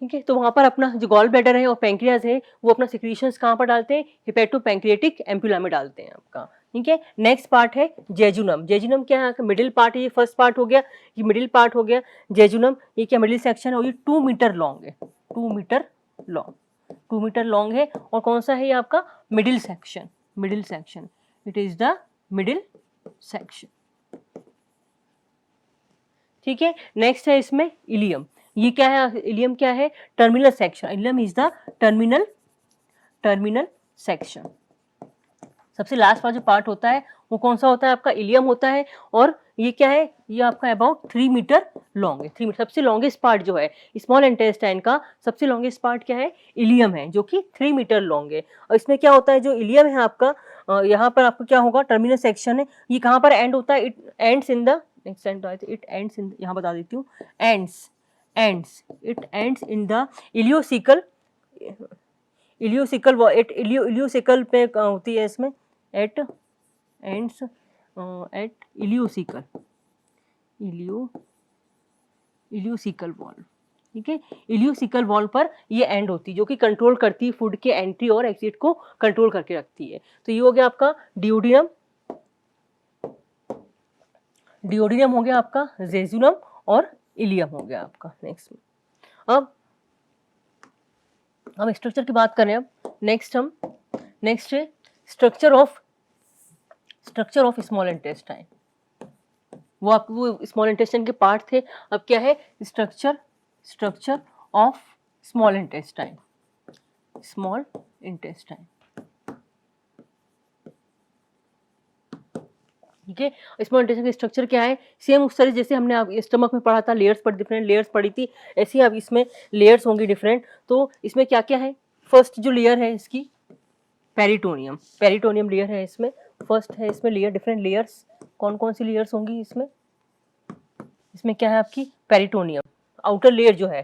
ठीक है, तो वहां पर अपना जो गॉल ब्लैडर है और पैंक्रियाज है वो अपना सिक्रीशंस कहाँ पर डालते हैं, हेपेटोपैंक्रियाटिक एम्प्यूला में डालते हैं आपका। ठीक है, नेक्स्ट पार्ट है जेजुनम। जेजुनम क्या है, मिडिल पार्ट है, ये फर्स्ट पार्ट हो गया, ये मिडिल पार्ट हो गया जेजुनम। ये क्या मिडिल सेक्शन है और ये 2 मीटर लॉन्ग है, 2 मीटर लॉन्ग, 2 मीटर लॉन्ग है। और कौन सा है ये आपका middle section, middle section, it is the middle section. ठीक है, नेक्स्ट है इसमें इलियम। ये क्या है, इलियम क्या है, terminal section, ilium is the terminal section. सबसे लास्ट वाला जो पार्ट होता है वो कौन सा होता है आपका, इलियम होता है। और ये क्या है, ये आपका अबाउट 3 मीटर लॉन्ग है, 3 मीटर। सबसे लॉन्गेस्ट पार्ट जो है स्मॉल इंटेस्टाइन का सबसे लॉन्गेस्ट पार्ट क्या है, इलियम है, जो कि 3 मीटर लॉन्ग है। और इसमें क्या होता है, जो इलियम है आपका यहाँ पर आपको क्या होगा, टर्मिनल सेक्शन है, ये कहाँ पर एंड होता है, it ends in the, next end it ends in, यहाँ बता देती हूँ, it ends in the ileocecal पे होती है इसमें, at ends at ileocecal wall. ठीक है, इलियोसिकल वॉल पर ये एंड होती है, जो कि कंट्रोल करती है फूड के एंट्री और एग्जिट को कंट्रोल करके रखती है। तो ये हो गया आपका डिओडिनम, डिओडिनम हो गया आपका, जेजुनम और इलियम हो गया आपका। नेक्स्ट अब हम स्ट्रक्चर की बात करें। अब नेक्स्ट है स्ट्रक्चर ऑफ स्मॉल इंटेस्टाइन। वो स्मॉल इंटेस्टाइन के पार्ट थे, अब क्या है, स्ट्रक्चर ऑफ स्मॉल इंटेस्टाइन। ठीक है, स्मॉल इंटेस्टाइन का स्ट्रक्चर क्या है, सेम उस तरह जैसे हमने आप स्टमक में पढ़ा था, लेयर्स पर डिफरेंट लेयर्स पढ़ी थी, ऐसे ही अब इसमें लेयर्स होंगी डिफरेंट। तो इसमें क्या क्या है, फर्स्ट जो लेयर है इसकी पेरिटोनियम लेयर है इसमें, फर्स्ट है इसमें लेयर, डिफरेंट लेयर्स, कौन कौन सी लेयर्स होंगी इसमें क्या है आपकी पेरिटोनियम, आउटर लेयर जो है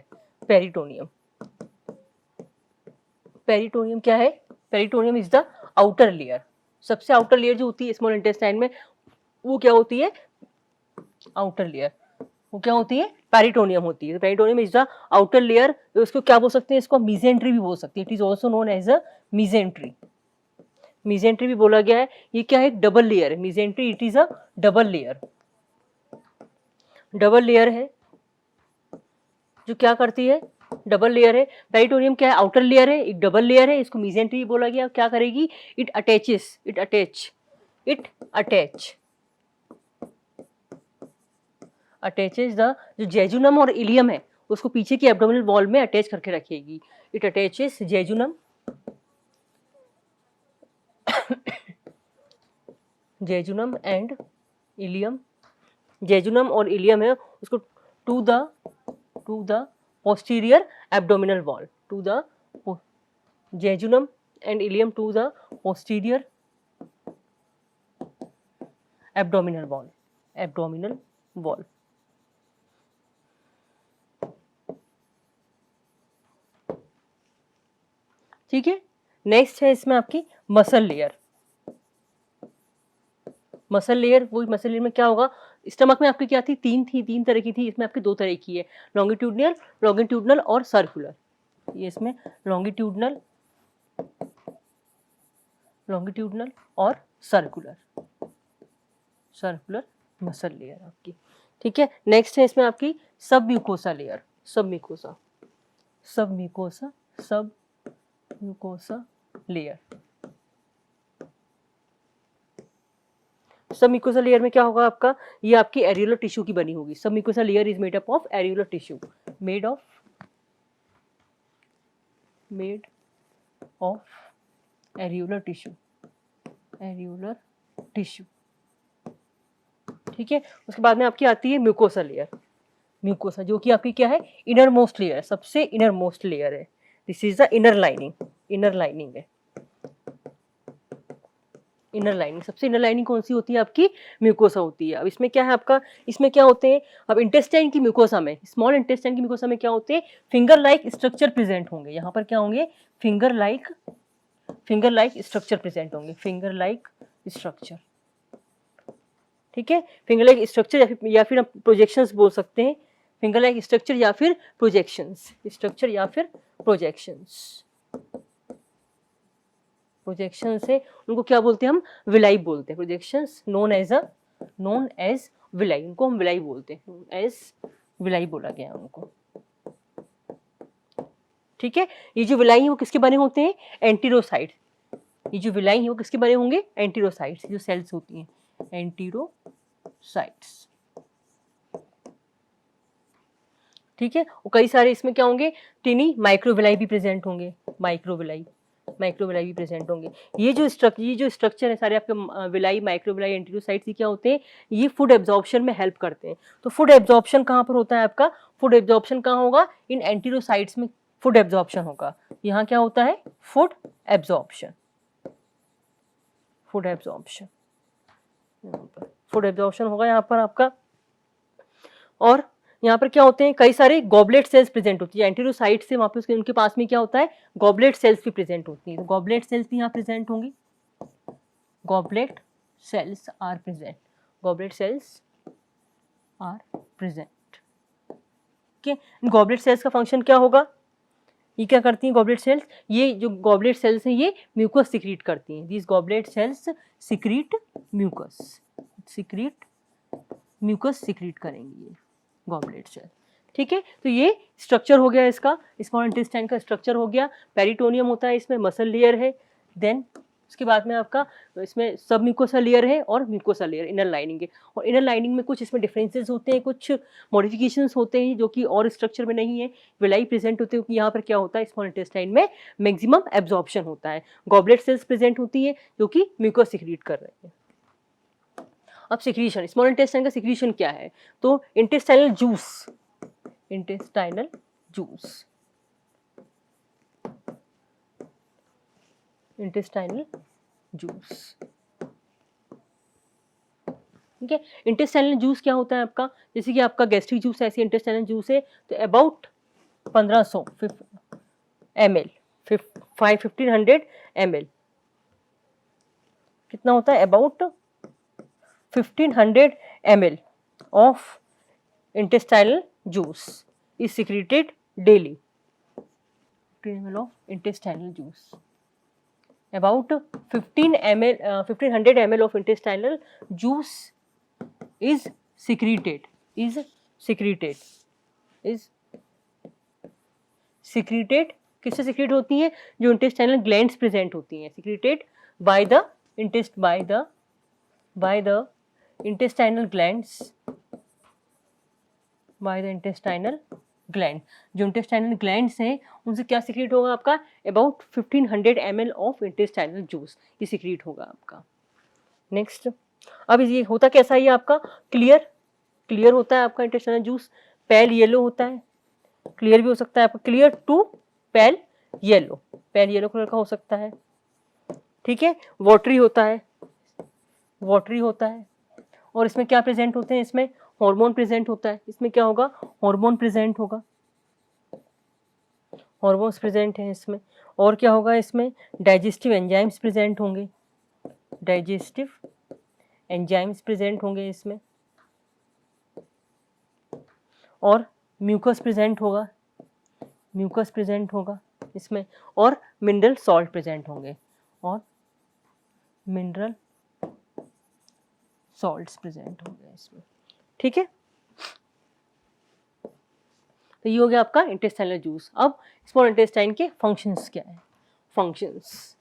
पेरिटोनियम क्या है, peritoneum is the outer layer. सबसे आउटर लेयर जो होती है स्मॉल इंटेस्टाइन में वो क्या होती है, आउटर लेयर, वो क्या होती है, पेरिटोनियम होती है। Peritoneum is the outer layer, उसको क्या बोल सकते हैं, इसको मीजेंट्री भी बोल सकते हैं, it is also known as a mesentery भी बोला गया है। ये क्या है, डबल लेयर है mesentery, it is a double layer है जो क्या करती है, डबल लेयर है। पेरिटोनियम क्या है, आउटर लेयर है, एक डबल लेयर है, इसको मीजेंट्री बोला गया। क्या करेगी, इट अटैचेस द, जो जेजुनम और इलियम है उसको पीछे की एब्डोमिनल वॉल में अटैच करके रखेगी। It attaches jejunum and ileum, jejunum और इलियम है उसको to the posterior abdominal wall, to the jejunum and ileum to the posterior abdominal wall। ठीक है, नेक्स्ट है इसमें आपकी मसल लेयर। मसल लेयर में क्या होगा, स्टमक में आपकी क्या थी, तीन तरह की थी, इसमें आपकी 2 तरह की है, लॉन्गिट्यूडनल और सर्कुलर। ये इसमें लॉन्गिट्यूडनल और सर्कुलर मसल लेयर आपकी, ठीक है। नेक्स्ट है इसमें आपकी सब म्यूकोसा लेयर, सब म्यूकोसा लेयर। सब म्यूकोसा लेयर में क्या होगा आपका, ये आपकी एरियोलर टिश्यू की बनी होगी। सब mucosa layer is made up of areolar tissue, made of areolar tissue, ठीक है। उसके बाद में आपकी आती है म्यूकोसा लेयर, म्यूकोसा जो कि आपकी क्या है, इनर मोस्ट लेयर, सबसे इनर मोस्ट लेयर है। This is the inner lining है, इनर लाइनिंग। सबसे इनर लाइनिंग कौन सी होती है आपकी, म्यूकोसा होती है। अब इसमें क्या है आपका, इसमें क्या होते हैं, अब इंटेस्टाइन की म्यूकोसा में, स्मॉल इंटेस्टाइन की म्यूकोसा में क्या होते हैं, फिंगर लाइक स्ट्रक्चर प्रेजेंट होंगे। यहाँ पर क्या होंगे, फिंगर लाइक स्ट्रक्चर प्रेजेंट होंगे, फिंगर लाइक स्ट्रक्चर, ठीक है। फिंगर लाइक स्ट्रक्चर या फिर हम प्रोजेक्शंस बोल सकते हैं, फिंगर लाइक स्ट्रक्चर या फिर प्रोजेक्शंस, प्रोजेक्शन से उनको क्या बोलते हैं, हम विलाई बोलते हैं। प्रोजेक्शंस नोन एज विलाई, उनको हम विलाई बोलते हैं, एज विलाई बोला गया उनको, ठीक है। ये जो विलाई है वो किसके बने होते हैं, एंटीरोसाइट। ये जो विलाई है वो किसके बने होंगे, एंटीरोसाइट्स, जो सेल्स होती हैं एंटीरोसाइट्स, ठीक है। और कई सारे इसमें क्या होंगे, टिनी माइक्रोविलाई भी प्रेजेंट होंगे, माइक्रोविलाई भी प्रेजेंट होंगे। ये जो स्ट्रक्चर है सारे आपके विलाई, माइक्रोविलाई, एंटीरोसाइट्स, ये क्या होते हैं, ये फूड एब्जॉर्प्शन में हेल्प करते हैं। तो फूड एब्जॉर्प्शन कहाँ पर होता है आपका, फूड एब्जॉर्प्शन कहाँ होगा, इन एंटीरोसाइट्स में फूड एब्जॉर्प्शन होगा। यहाँ क्या होता है, फूड एब्जॉर्प्शन होगा यहाँ पर आपका। और यहाँ पर क्या होते हैं, कई सारे गॉबलेट सेल्स प्रेजेंट होती है एंटीरोसाइट से, वहाँ पे उनके पास में क्या होता है, गॉबलेट सेल्स भी प्रेजेंट होती है। तो गॉबलेट सेल्स भी यहाँ प्रेजेंट होंगी, गॉबलेट सेल्स आर प्रेजेंट, ठीक है। गॉबलेट सेल्स का फंक्शन क्या होगा, ये क्या करती हैं गॉबलेट सेल्स, ये जो गॉबलेट सेल्स हैं ये म्यूकस सिक्रीट करती हैं। These goblet cells secrete mucus secrete करेंगी ये गॉबलेट सेल, ठीक है। तो ये स्ट्रक्चर हो गया इसका, स्मॉल इंटेस्टाइन का स्ट्रक्चर हो गया। पेरिटोनियम होता है, इसमें मसल लेयर है, देन उसके बाद में आपका इसमें सब म्यूकोसा लेयर है और म्यूकोसा लेयर इनर लाइनिंग है। और इनर लाइनिंग में कुछ इसमें डिफरेंसेस होते हैं, कुछ मॉडिफिकेशंस होते हैं जो कि और स्ट्रक्चर में नहीं है। विलाई प्रेजेंट होते हैं कि यहाँ पर क्या होता है, स्मॉल इंटेस्टाइन में मैक्सिमम एब्जॉर्प्शन होता है। गॉबलेट सेल्स प्रेजेंट होती है जो कि म्यूकस सिक्रीट कर रहे हैं। अब सिक्रीशन, स्मॉल इंटेस्टाइन का सिक्रीशन क्या है, तो इंटेस्टाइनल जूस ठीक है। इंटेस्टाइनल जूस क्या होता है आपका, जैसे कि आपका गैस्ट्रिक जूस ऐसे इंटेस्टाइनल जूस है, तो अबाउट 1500 ml 1500 ml कितना होता है, about 1500 ml of intestinal juice is secreted daily. 15 ml of intestinal juice. About 1500 ml of intestinal juice is secreted. किससे secrete होती है, जो intestinal glands present होती हैं, secreted by the intestinal glands, जो intestinal glands हैं उनसे क्या secrete होगा आपका, about 1500 ml of intestinal juice ये secrete होगा आपका। नेक्स्ट, अब ये होता कैसा है, ये आपका क्लियर होता है आपका intestinal juice, पेल येलो होता है, क्लियर भी हो सकता है आपका, clear to pale yellow colour का हो सकता है, ठीक है। वाटरी होता है और इसमें क्या प्रेजेंट होते हैं, इसमें हार्मोन प्रेजेंट होता है। इसमें क्या होगा, हार्मोन्स प्रेजेंट हैं इसमें। और क्या होगा, इसमें डाइजेस्टिव एंजाइम्स प्रेजेंट होंगे, इसमें और म्यूकस प्रेजेंट होगा, म्यूकस प्रेजेंट होगा इसमें, और मिनरल सॉल्ट प्रेजेंट होंगे, और मिनरल सॉल्ट्स प्रेजेंट होंगे इसमें। ठीक है, तो ये हो गया आपका इंटेस्टाइनल जूस। अब स्मॉल इंटेस्टाइन के फंक्शंस क्या है? फंक्शंस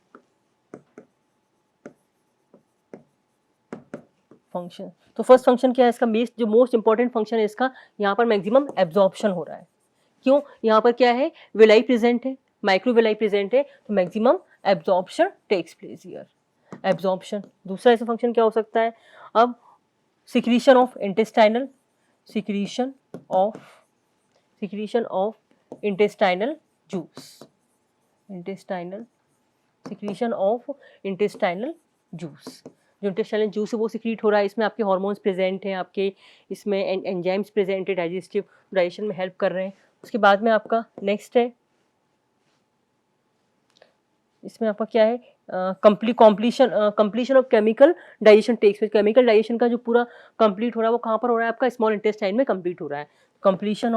फंक्शन, तो फर्स्ट फंक्शन क्या है इसका? जो मोस्ट इंपॉर्टेंट फंक्शन है इसका, यहाँ पर मैक्सिमम एब्जॉर्प्शन हो रहा है। क्यों? यहाँ पर क्या है? विलाई प्रेजेंट है, माइक्रोविलाई प्रेजेंट है, तो maximum absorption takes place here, absorption. दूसरा ऐसा फंक्शन क्या हो सकता है? अब secretion of intestinal, secretion of intestinal juice, intestinal, secretion of intestinal juice. जो इंटेस्टाइनल जूस है वो सिक्रीट हो रहा है, इसमें आपके हार्मोन्स प्रेजेंट हैं, आपके इसमें एंजाइम्स प्रेजेंट है, डाइजेशन में हेल्प कर रहे हैं। उसके बाद में आपका नेक्स्ट है, इसमें आपका क्या है? Completion of chemical digestion takes place. Chemical digestion का जो पूरा कंप्लीट हो रहा है वो कहाँ पर हो रहा है? आपका स्मॉल इंटेस्टाइन में कंप्लीट हो रहा है। Completion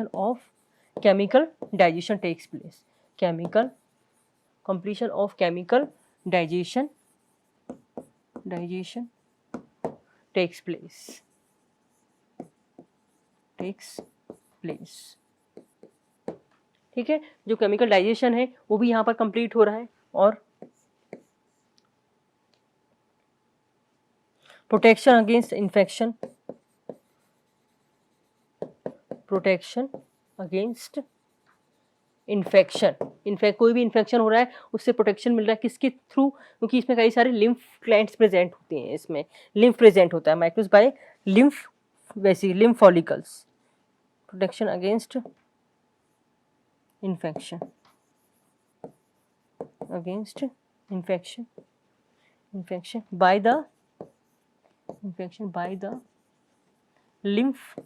of chemical digestion takes place, completion of chemical digestion takes place, ठीक है। जो केमिकल डाइजेशन है वो भी यहाँ पर कंप्लीट हो रहा है, और प्रोटेक्शन अगेंस्ट इन्फेक्शन, कोई भी इन्फेक्शन हो रहा है उससे प्रोटेक्शन मिल रहा है, किसके थ्रू? क्योंकि इसमें कई सारे लिम्फ ग्लैंड्स प्रेजेंट होते हैं, इसमें लिम्फ प्रेजेंट होता है, माइक्रोस बाय लिम्फ, वैसे lymph follicles. Protection against infection, infection by the lymph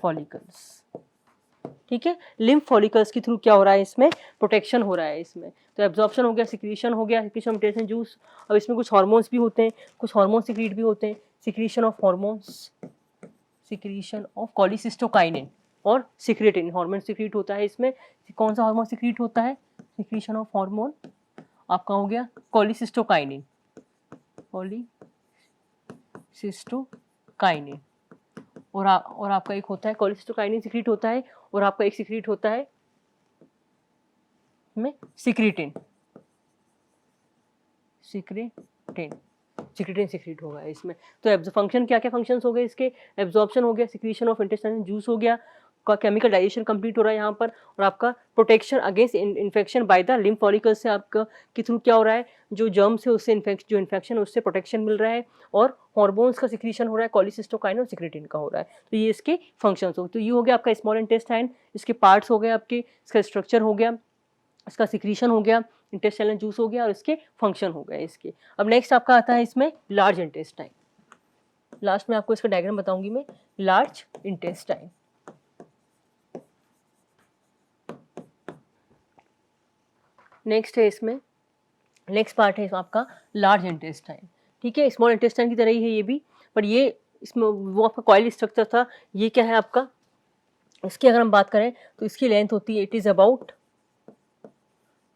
follicles, ठीक है। लिम्फ फॉलिकल्स के थ्रू क्या हो रहा है? इसमें प्रोटेक्शन हो रहा है इसमें। तो एब्जॉर्प्शन हो गया, सिक्रीशन हो गया, सिक्रीशन ऑफ जूस। अब इसमें कुछ हार्मोन्स भी होते हैं, कुछ हार्मोन सिक्रीट भी होते हैं, सिक्रीशन ऑफ कॉलिसिस्टोकाइनिन और सिक्रेटिन हार्मोन सिक्रीट होता है इसमें। कौन सा हार्मोन सिक्रीट होता है? सिक्रीशन ऑफ हार्मोन आपका हो गया कॉलिसिस्टोकाइनिन, और आपका एक होता है कॉलिसिस्टोकाइनिन सिक्रीट होता है, और आपका एक सिक्रीट होता है में सिक्रेटिन सिक्रीट होगा इसमें। तो फंक्शन क्या क्या फंक्शंस हो गए इसके? एब्जॉर्प्शन हो गया, सिक्रीशन ऑफ इंटेस्टाइनल जूस हो गया, का केमिकल डाइजेशन कंप्लीट हो रहा है यहाँ पर, और आपका protection against infection by the lymph follicle से आपका के थ्रू क्या हो रहा है? जो जर्म्स है उससे जो इन्फेक्शन है उससे प्रोटेक्शन मिल रहा है, और हार्मोन्स का सिक्रीशन हो रहा है, कॉलिसिस्टोकाइन और सिक्रेटिन का हो रहा है। तो ये इसके फंक्शंस हो। तो ये हो गया आपका स्मॉल इंटेस्टाइन, इसके पार्ट्स हो गए आपके, इसका स्ट्रक्चर हो गया, इसका सिक्रीशन हो गया, इंटेस्टाइनल जूस हो गया, और इसके फंक्शन हो गए इसके। अब नेक्स्ट आपका आता है इसमें लार्ज इंटेस्टाइन। लास्ट में आपको इसका डायग्राम बताऊंगी मैं। लार्ज इंटेस्टाइन, नेक्स्ट है इसमें, नेक्स्ट पार्ट है आपका लार्ज इंटेस्टाइन, ठीक है। स्मॉल इंटेस्टाइन की तरह ही है ये भी, पर ये इसमें वो आपका कॉइल स्ट्रक्चर था, ये क्या है आपका? इसकी अगर हम बात करें तो इसकी लेंथ होती है, it is about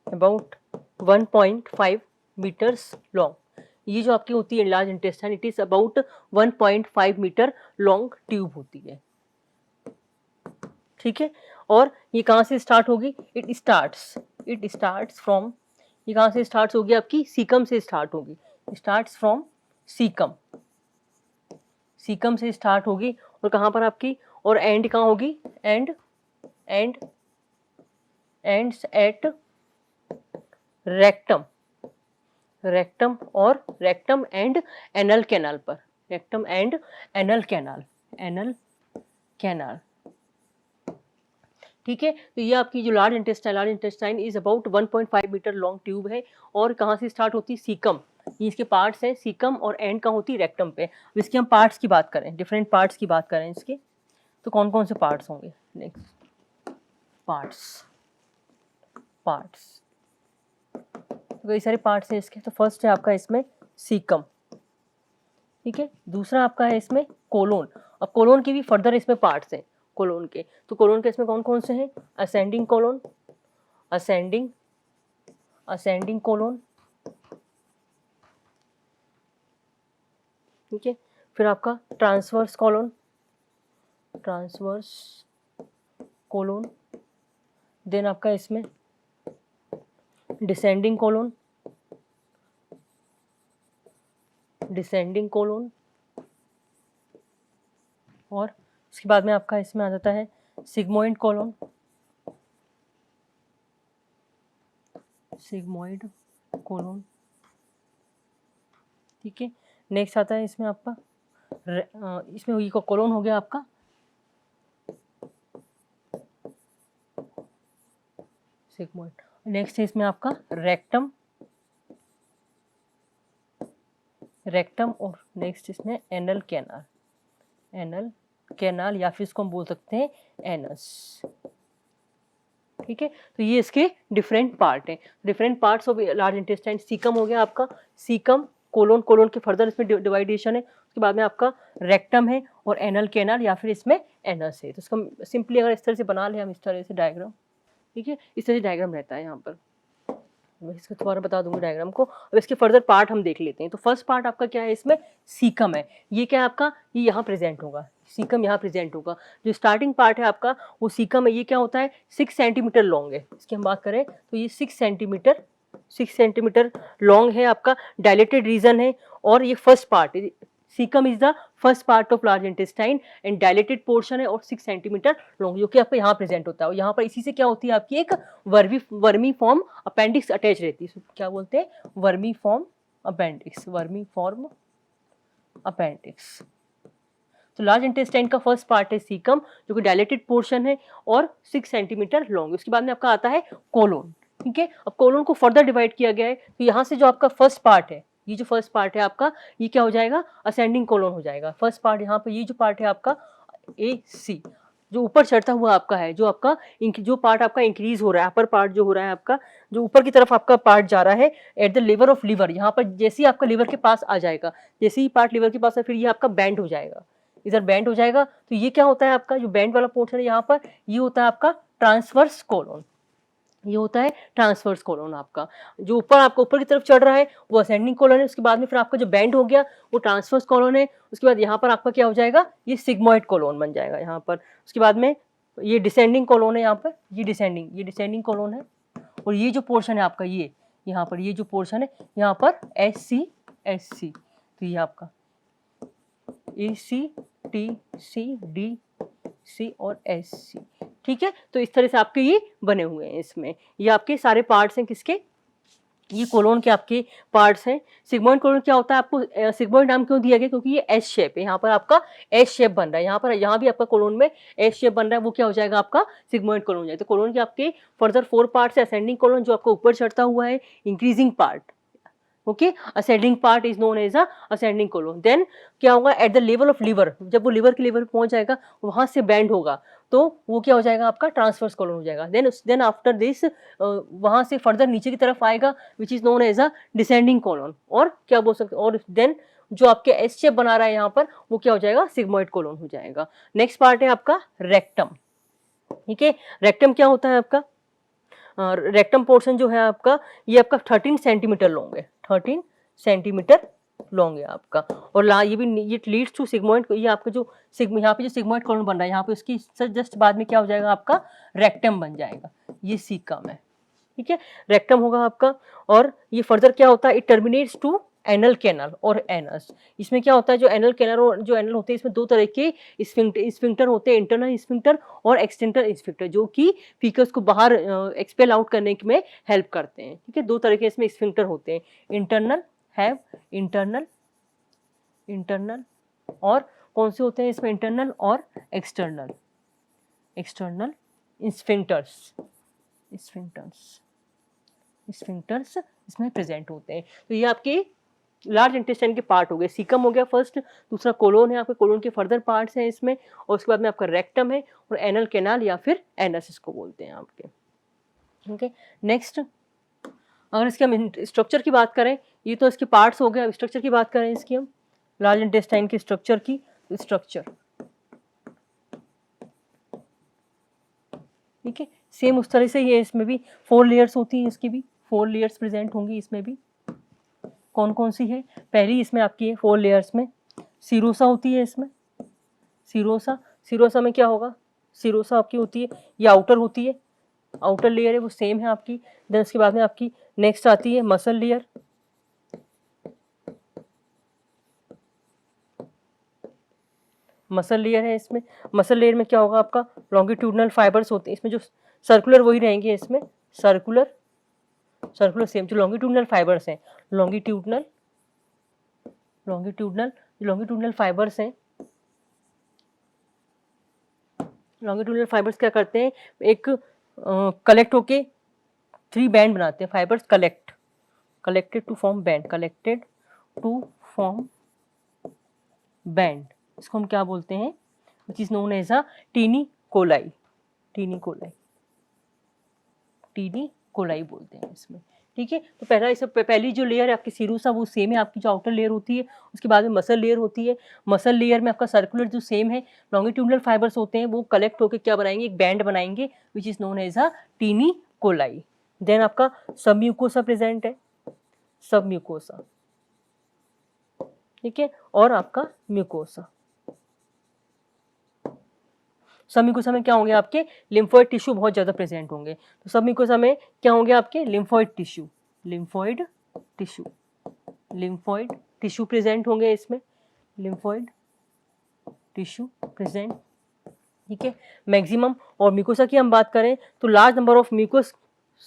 1.5 metres long. ये जो आपकी होती है large intestine, it is about 1.5 metre long tube होती है, ठीक है। और ये कहाँ से स्टार्ट होगी? इट स्टार्ट्स फ्रॉम, ये कहाँ से स्टार्ट होगी? आपकी सीकम से स्टार्ट होगी, स्टार्ट्स फ्रॉम सीकम से स्टार्ट होगी, और कहाँ पर आपकी, और एंड कहाँ होगी? Ends at rectum and anal canal पर, रेक्टम एंड एनल कैनाल, ठीक है। तो ये आपकी जो large intestine is about 1.5 metre long tube है, और कहाँ से स्टार्ट होती है? सीकम। ये इसके पार्ट्स हैं सीकम, और एंड कहाँ होती है? रेक्टम पे। इसके हम पार्ट्स की बात करें, डिफरेंट पार्ट्स की बात करें इसके, तो कौन कौन से पार्ट्स होंगे? नेक्स्ट पार्ट्स तो कई सारे पार्ट्स हैं इसके। तो फर्स्ट है आपका इसमें सीकम, ठीक है। दूसरा आपका है इसमें कोलोन। अब कोलोन के भी फर्दर इसमें पार्ट्स हैं कोलोन के, तो कोलोन के इसमें कौन कौन से हैं? Ascending colon, ascending ascending colon, ठीक है। फिर आपका transverse colon, transverse colon, then आपका इसमें डिसेंडिंग कोलोन, डिसेंडिंग कोलोन, और उसके बाद में आपका इसमें आ जाता है सिग्मोइड कोलोन, सिग्मोइड कोलोन, ठीक है। नेक्स्ट आता है इसमें आपका इसमें ये कोलोन हो गया आपका सिग्मोइड। नेक्स्ट है इसमें आपका रेक्टम, रेक्टम, और नेक्स्ट इसमें एनल कैनाल, एनल कैनाल, या फिर इसको हम बोल सकते हैं एनस, ठीक है। तो ये इसके डिफरेंट पार्ट हैं, different parts of large intestine. Caecum हो गया आपका, सीकम, कोलोन, कोलोन के फर्दर इसमें डिवाइडेशन है, उसके बाद में आपका रेक्टम है और एनल कैनाल या फिर इसमें एनस है। तो इसका सिंपली अगर इस तरह से बना ले हम, इस तरह से डायग्राम, ठीक है, इस तरह से डायग्राम रहता है यहाँ पर। मैं इसको दोबारा बता दूंगी डायग्राम को। अब इसके फर्दर पार्ट हम देख लेते हैं। तो फर्स्ट पार्ट आपका क्या है, इसमें सीकम है। ये क्या है आपका, ये यहाँ प्रेजेंट होगा, सीकम यहाँ प्रेजेंट होगा। जो स्टार्टिंग पार्ट है आपका वो सीकम है। ये क्या होता है, 6 सेंटीमीटर लॉन्ग है। इसकी हम बात करें तो ये 6 सेंटीमीटर लॉन्ग है आपका, डायलेटेड रीजन है। और ये फर्स्ट पार्ट है, caecum is the first part of large intestine and dilated portion है और 6 सेंटीमीटर लॉन्ग, जो कि आपका यहाँ प्रेजेंट होता है। और यहाँ पर इसी से क्या होती है आपकी एक वर्मी फॉर्म अपेंडिक्स अटैच रहती है। क्या बोलते हैं, vermi form appendix, vermi form appendix. तो लार्ज इंटेस्टाइन का फर्स्ट पार्ट है सीकम, जो कि डायलेटेड पोर्शन है और 6 सेंटीमीटर लॉन्ग। उसके बाद में आपका आता है कोलोन, ठीक है। अब कोलोन को फर्दर डिवाइड किया गया है, तो यहाँ से जो आपका फर्स्ट पार्ट है, ये जो फर्स्ट पार्ट है आपका, ये क्या हो जाएगा, असेंडिंग कोलोन हो जाएगा। फर्स्ट पार्ट यहाँ पर, ये जो पार्ट है आपका ए सी, जो ऊपर चढ़ता हुआ आपका है, जो आपका जो पार्ट आपका इंक्रीज हो रहा है, अपर पार्ट जो हो रहा है आपका, जो ऊपर की तरफ आपका पार्ट जा रहा है at the level of liver. यहाँ पर जैसे ही आपका लिवर के पास आ जाएगा, जैसे ही पार्ट लिवर के पास है, फिर ये आपका बैंड हो जाएगा, इधर बैंड हो जाएगा। तो ये क्या होता है आपका, जो बैंड वाला पोर्शन है यहाँ पर, ये होता है आपका ट्रांसवर्स कोलोन, ये होता है ट्रांसवर्स कोलोन आपका। जो ऊपर आपका ऊपर की तरफ चढ़ रहा है वो असेंडिंग कोलोन है। उसके बाद में फिर आपका जो बैंड हो गया वो ट्रांसवर्स कोलोन है। उसके बाद यहाँ पर आपका क्या हो जाएगा, ये सिग्मोइड कोलोन बन जाएगा यहाँ पर। उसके बाद में ये डिसेंडिंग कोलोन है, यहाँ पर ये डिसेंडिंग कोलोन है। और ये जो पोर्शन है आपका, ये यहाँ पर ये जो पोर्शन है यहाँ पर एस सी, तो ये आपका ए सी, टी सी, डी सी और एस सी, ठीक है। तो इस तरह से आपके ये बने हुए हैं। इसमें ये आपके सारे पार्ट्स हैं किसके, ये कोलोन के आपके पार्ट्स हैं। सिग्मोइड कोलोन क्या होता है, आपको सिग्मोइड नाम क्यों दिया गया, क्योंकि ये एस शेप है, यहाँ पर आपका एस शेप बन रहा है। यहाँ पर, यहाँ भी आपका कोलोन में एस शेप बन रहा है, वो क्या हो जाएगा आपका सिग्मोइड कोलोन हो जाएगा। तो कोलोन के आपके फर्दर 4 पार्ट्स है। असेंडिंग कोलोन जो आपका ऊपर चढ़ता हुआ है, increasing part, okay, ascending part is known as ascending colon. Then क्या होगा, at the level of liver, जब वो लिवर के लेवल पे पहुंच जाएगा, वहां से बैंड होगा, तो वो क्या हो जाएगा आपका ट्रांसवर्स कोलोन हो जाएगा। देन आफ्टर दिस वहां से फर्दर नीचे की तरफ आएगा, which is known as descending colon. और क्या बोल सकते, और देन जो आपके एस शेप बना रहा है यहाँ पर, वो क्या हो जाएगा, सिग्मोइड कोलोन हो जाएगा। नेक्स्ट पार्ट है आपका रेक्टम, ठीक है। रेक्टम क्या होता है आपका, रेक्टम पोर्शन जो है आपका, ये आपका 13 सेंटीमीटर लॉन्ग है, 13 सेंटीमीटर लॉन्ग है आपका। और ये भी ये लीड्स टू सिग्मोइड, ये आपका जो यहाँ पे जो सिग्मोइड कोलोन बन रहा है, यहाँ पे उसकी जस्ट बाद में क्या हो जाएगा आपका रेक्टम बन जाएगा, ये सीकम है, ठीक है, रेक्टम होगा आपका। और ये फर्दर क्या होता है, it terminates to anal canal और एनस। इसमें क्या होता है, जो एनल कैनल और जो एनल होते हैं, इसमें 2 तरह के स्फिंक्टर होते हैं, इंटरनल स्फिंक्टर और एक्सटेंटर स्फिंक्टर, जो कि फीकस को बाहर एक्सपेल आउट करने में हेल्प करते हैं, ठीक है। 2 तरह के इसमें स्फिंक्टर होते हैं, इंटरनल और कौन से होते हैं इसमें, इंटरनल और एक्सटर्नल स्फिंक्टर्स इसमें प्रेजेंट होते हैं। तो ये आपके लार्ज इंटेस्टाइन के पार्ट हो गए। सीकम हो गया फर्स्ट, दूसरा कोलोन है, आपके कोलोन के फर्दर पार्ट्स हैं इसमें, और उसके बाद में आपका रेक्टम है और एनल कैनाल या फिर एनस इसको बोलते हैं आपके, ओके। नेक्स्ट अगर इसके हम स्ट्रक्चर की बात करें, ये तो इसके पार्ट्स हो गए। अब स्ट्रक्चर की बात करें इसकी हम, लार्ज इंटेस्टाइन के स्ट्रक्चर की स्ट्रक्चर, ठीक है। सेम उस तरह से ये इसमें भी 4 लेयर्स होती हैं, इसकी भी 4 लेयर्स प्रेजेंट होंगी इसमें भी। कौन कौन सी है? पहली इसमें आपकी है 4 लेयर्स में सीरोसा होती है इसमें, सीरोसा। सीरोसा में क्या होगा? सीरोसा आपकी होती है, ये आउटर होती है, आउटर लेयर है वो सेम है आपकी। देन उसके बाद में आपकी नेक्स्ट आती है मसल लेयर, मसल लेयर है इसमें। मसल लेयर में क्या होगा आपका? लॉन्गिट्यूडनल फाइबर्स होते हैं इसमें, जो सर्कुलर वही रहेंगे इसमें, सर्कुलर, सर्कुलर सेम जो लॉन्गिट्यूडनल फाइबर्स हैं, लॉन्गिट्यूडनल लॉन्गिट्यूडनल लॉन्गिट्यूडनल फाइबर्स हैं। लॉन्गिट्यूडनल फाइबर्स क्या करते हैं? एक कलेक्ट होके 3 बैंड बनाते हैं, fibres collected to form band, collected to form band. इसको हम क्या बोलते हैं? Which is known as a taenia coli, taenia coli, taenia coli बोलते हैं इसमें, ठीक है। तो पहला इस पहली जो लेयर है आपकी सीरूसा वो सेम है आपकी, जो आउटर लेयर होती है। उसके बाद में मसल लेयर होती है, मसल लेयर में आपका सर्कुलर जो सेम है लॉन्गिट्यूडनल फाइबर्स होते हैं, वो कलेक्ट होकर क्या बनाएंगे? एक बैंड बनाएंगे which is known as a taenia coli. Then आपका सब म्यूकोसा प्रेजेंट है, सब म्यूकोसा, ठीक है, और आपका म्यूकोसा। सब म्यूकोसा में क्या होंगे? आपके लिम्फोइड टिश्यू बहुत ज़्यादा प्रेजेंट होंगे। तो सब म्यूकोसा में क्या होंगे? आपके lymphoid tissue, lymphoid tissue, lymphoid tissue present होंगे इसमें, लिम्फोइड टिश्यू प्रेजेंट, ठीक है। मैक्सिमम, और म्यूकोसा की हम बात करें तो large number of mucus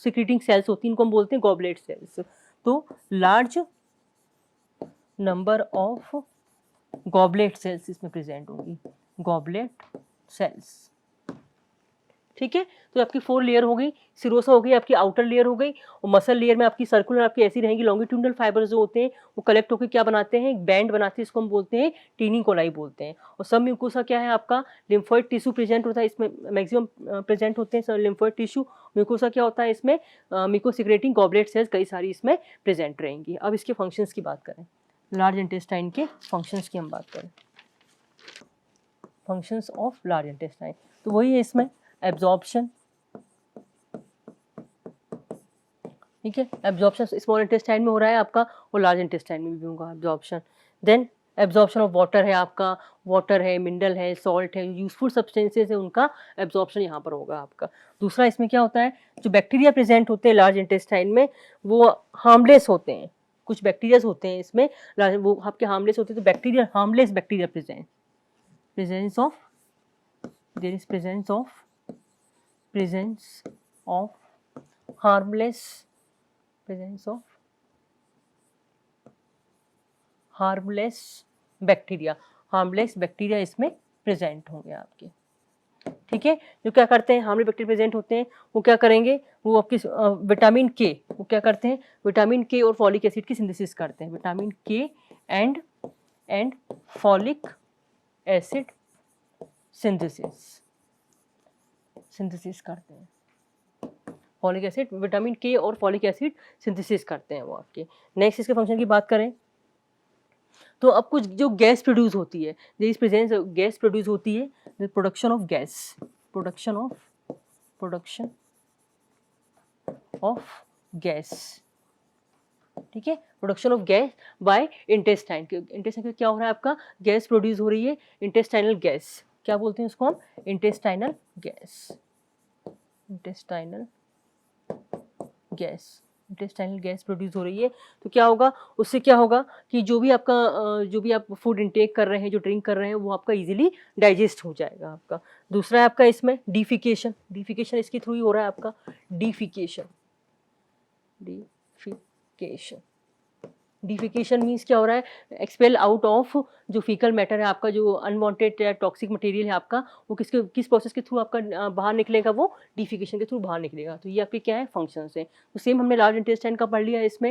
secreting cells होती हैं, इनको हम बोलते हैं गॉबलेट सेल्स। तो large number of goblet cells इसमें प्रेजेंट होंगी, गॉबलेट सेल्स, ठीक है। तो आपकी 4 लेयर हो गई, सिरोसा हो गई, आपकी आउटर लेयर हो गई, और मसल लेयर में आपकी सर्कुलर आपकी ऐसी रहेंगी, लॉन्गिट्यूडनल फाइबर्स जो होते हैं वो कलेक्ट होकर क्या बनाते हैं? एक बैंड बनाते हैं, इसको हम बोलते हैं टीनी कोलाई बोलते हैं। और सब म्यूकोसा क्या है आपका? लिम्फोइड टिश्यू प्रेजेंट होता है इसमें, मैक्सिमम प्रेजेंट होते हैं लिम्फोइड टिश्यू। म्यूकोसा क्या होता है इसमें? म्यूकोसिक्रेटिंग गॉबलेट सेल्स कई सारी इसमें प्रेजेंट रहेंगी। अब इसके फंक्शंस की बात करें, लार्ज इंटेस्टाइन के फंक्शंस की हम बात करें, फंक्शंस ऑफ लार्ज इंटेस्टाइन, तो वही है इसमें एब्जॉर्प्शन, ठीक है। एब्जॉर्प्शन स्मॉल इंटेस्टाइन में हो रहा है आपका, और लार्ज इंटेस्टाइन में भी होगा absorption. Then absorption of water है आपका, वाटर है, मिनरल है, सॉल्ट है, यूजफुल सब्सटेंसेस है, उनका एब्जॉर्प्शन यहाँ पर होगा आपका। दूसरा इसमें क्या होता है? जो बैक्टीरिया प्रेजेंट होते हैं लार्ज इंटेस्टाइन में वो हार्मलेस होते हैं, कुछ बैक्टीरियाज होते हैं इसमें, वो आपके हार्मलेस होते हैं। तो bacteria, harmless bacteria present, presence of, there is presence of harmless, presence of harmless bacteria, harmless bacteria इसमें प्रेजेंट होंगे आपके, ठीक है। जो क्या करते हैं? हार्मलेस बैक्टीरिया प्रेजेंट होते हैं, वो क्या करेंगे? वो आपकी विटामिन के, वो क्या करते हैं? विटामिन के और फॉलिक एसिड की सिंथेसिस करते हैं, विटामिन के एंड फॉलिक एसिड सिंथेसिस करते हैं, फॉलिक एसिड, विटामिन के और फॉलिक एसिड सिंथेसिस करते हैं वो आपके। नेक्स्ट इसके फंक्शन की बात करें तो अब कुछ जो गैस प्रोड्यूस होती है, there is presence gas produce होती है, the production of gas, production of gas, ठीक है। Production of gas by intestine, intestine क्या हो रहा है आपका? गैस प्रोड्यूस हो रही है, इंटेस्टाइनल गैस, क्या बोलते हैं उसको हम? Intestinal gas, intestinal gas, intestinal gas produce हो रही है। तो क्या होगा उससे? क्या होगा कि जो भी आपका जो भी आप फूड इंटेक कर रहे हैं, जो ड्रिंक कर रहे हैं, वो आपका इजीली डाइजेस्ट हो जाएगा आपका। दूसरा है आपका इसमें डिफिकेशन, डिफिकेशन इसके थ्रू ही हो रहा है आपका, डिफिकेशन, डिफिकेशन, डिफिकेशन मीन्स क्या हो रहा है? एक्सपेल आउट ऑफ जो फीकल मैटर है आपका, जो अनवांटेड या टॉक्सिक मटेरियल है आपका, वो किस प्रोसेस के थ्रू आपका बाहर निकलेगा? वो डिफिकेशन के थ्रू बाहर निकलेगा। तो ये आपके क्या है? फंक्शंस हैं। तो सेम हमने लार्ज इंटेस्टाइन का पढ़ लिया है, इसमें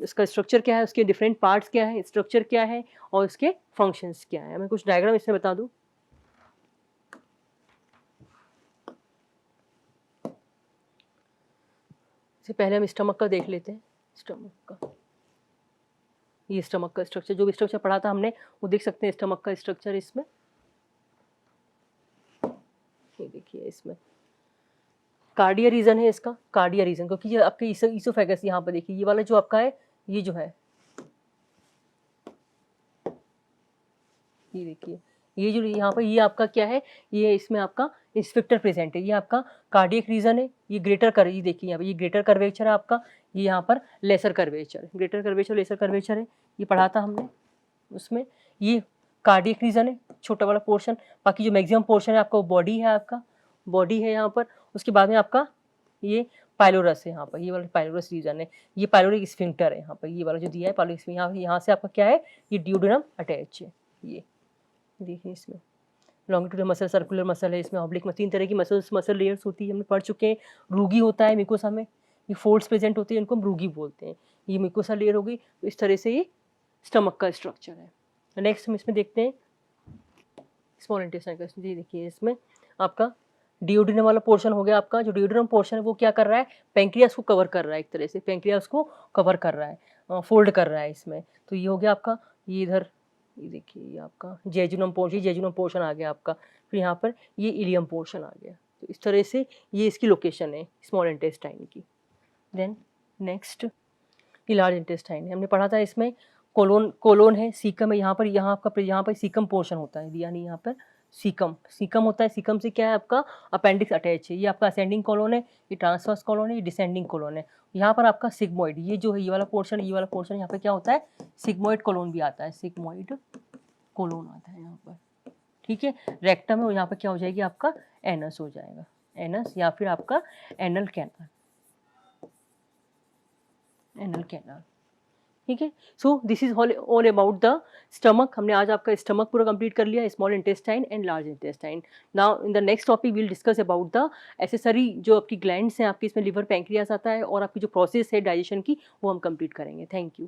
इसका स्ट्रक्चर क्या है, उसके डिफरेंट पार्ट्स क्या है, स्ट्रक्चर क्या है, और उसके फंक्शंस क्या है। मैं कुछ डायग्राम इसमें बता दूँ। इससे पहले हम स्टमक का देख लेते हैं, स्टमक का। ये स्टमक का स्ट्रक्चर, जो भी स्ट्रक्चर पढ़ा था हमने वो देख सकते हैं स्टमक का स्ट्रक्चर इसमें। ये देखिए इसमें कार्डिया रीजन है इसका, कार्डिया रीजन, क्योंकि ये आपके ईसोफेगस यहाँ पर देखिए, ये वाला जो आपका है, ये जो है, ये देखिए, ये जो यहाँ पर ये आपका क्या है, ये इसमें आपका इंस्पेक्टर प्रेजेंट है, ये आपका कार्डियक रीजन है। ये ग्रेटर कर, ये देखिए यहाँ पे, ये ग्रेटर कर्वेचर है आपका, ये यहाँ पर lesser curvature, greater curvature lesser curvature है, ये पढ़ा था हमने उसमें। ये कार्डियक रीजन है, छोटा वाला पोर्शन। बाकी जो मैक्सिमम पोर्शन है आपका वो बॉडी है, आपका बॉडी है यहाँ पर। उसके बाद में आपका ये पाइलोरस है यहाँ पर, ये वाला पाइलोरस रीजन है, ये पाइलोरिक स्फिंक्टर है यहाँ पर, ये वाला जो दिया है पाइलोरिक, यहाँ से आपका क्या है, ये ड्यूडेनम अटैच है। ये देखिए इसमें लॉन्गिट्यूडल मसल, सर्कुलर मसल है, इसमें ऑब्लिक मसल, 3 तरह की मसल लेयर्स होती है, हमने पढ़ चुके हैं। रूगी होता है मिकोसा में, ये फोल्ड्स प्रेजेंट होते हैं, इनको हम रूगी बोलते हैं। ये मिकोसा लेयर होगी, तो इस तरह से ये स्टमक का स्ट्रक्चर है। नेक्स्ट हम इसमें देखते हैं स्मॉल इंटेस्टाइन का। जी देखिए इसमें आपका डिओडिनम वाला पोर्शन हो गया आपका। जो डिओडिनम पोर्शन है वो क्या कर रहा है, पैंक्रियास को कवर कर रहा है, एक तरह से पैंक्रियास को कवर कर रहा है, फोल्ड कर रहा है इसमें। तो ये हो गया आपका, ये इधर ये देखिए, ये आपका जेजुनम पोर्शन आ गया आपका। फिर यहाँ पर ये इलियम पोर्शन आ गया। तो इस तरह से ये इसकी लोकेशन है स्मॉल इंटेस्टाइन की। देन नेक्स्ट ये लार्ज इंटेस्टाइन है, हमने पढ़ा था इसमें कोलोन है, सीकम है, यहाँ पर सीकम पोर्शन होता है, यानी यहाँ पर सीकम होता है। सीकम से क्या है आपका अपेंडिक्स अटैच है। ये आपका असेंडिंग कोलोन है, ये ट्रांसवर्स कोलोन है, ये डिसेंडिंग कोलोन है। यहाँ पर आपका सिग्मोइड, ये जो है ये वाला पोर्शन यहाँ पे क्या होता है, सिग्मोइड कोलोन भी आता है, सिग्मोइड कोलोन आता है यहाँ पर, ठीक है। रेक्टम है, यहाँ पर क्या हो जाएगी आपका एनस हो जाएगा, एनस या फिर आपका एनल कैनाल, ठीक है। So this is all about the stomach. हमने आज आपका स्टमक पूरा कंप्लीट कर लिया, small intestine and large intestine. Now in the next topic we'll discuss about the accessory, जो आपकी ग्लैंड्स हैं आपकी, इसमें लिवर पैंक्रियास आता है, और आपकी जो प्रोसेस है डाइजेशन की वो हम कंप्लीट करेंगे। Thank you.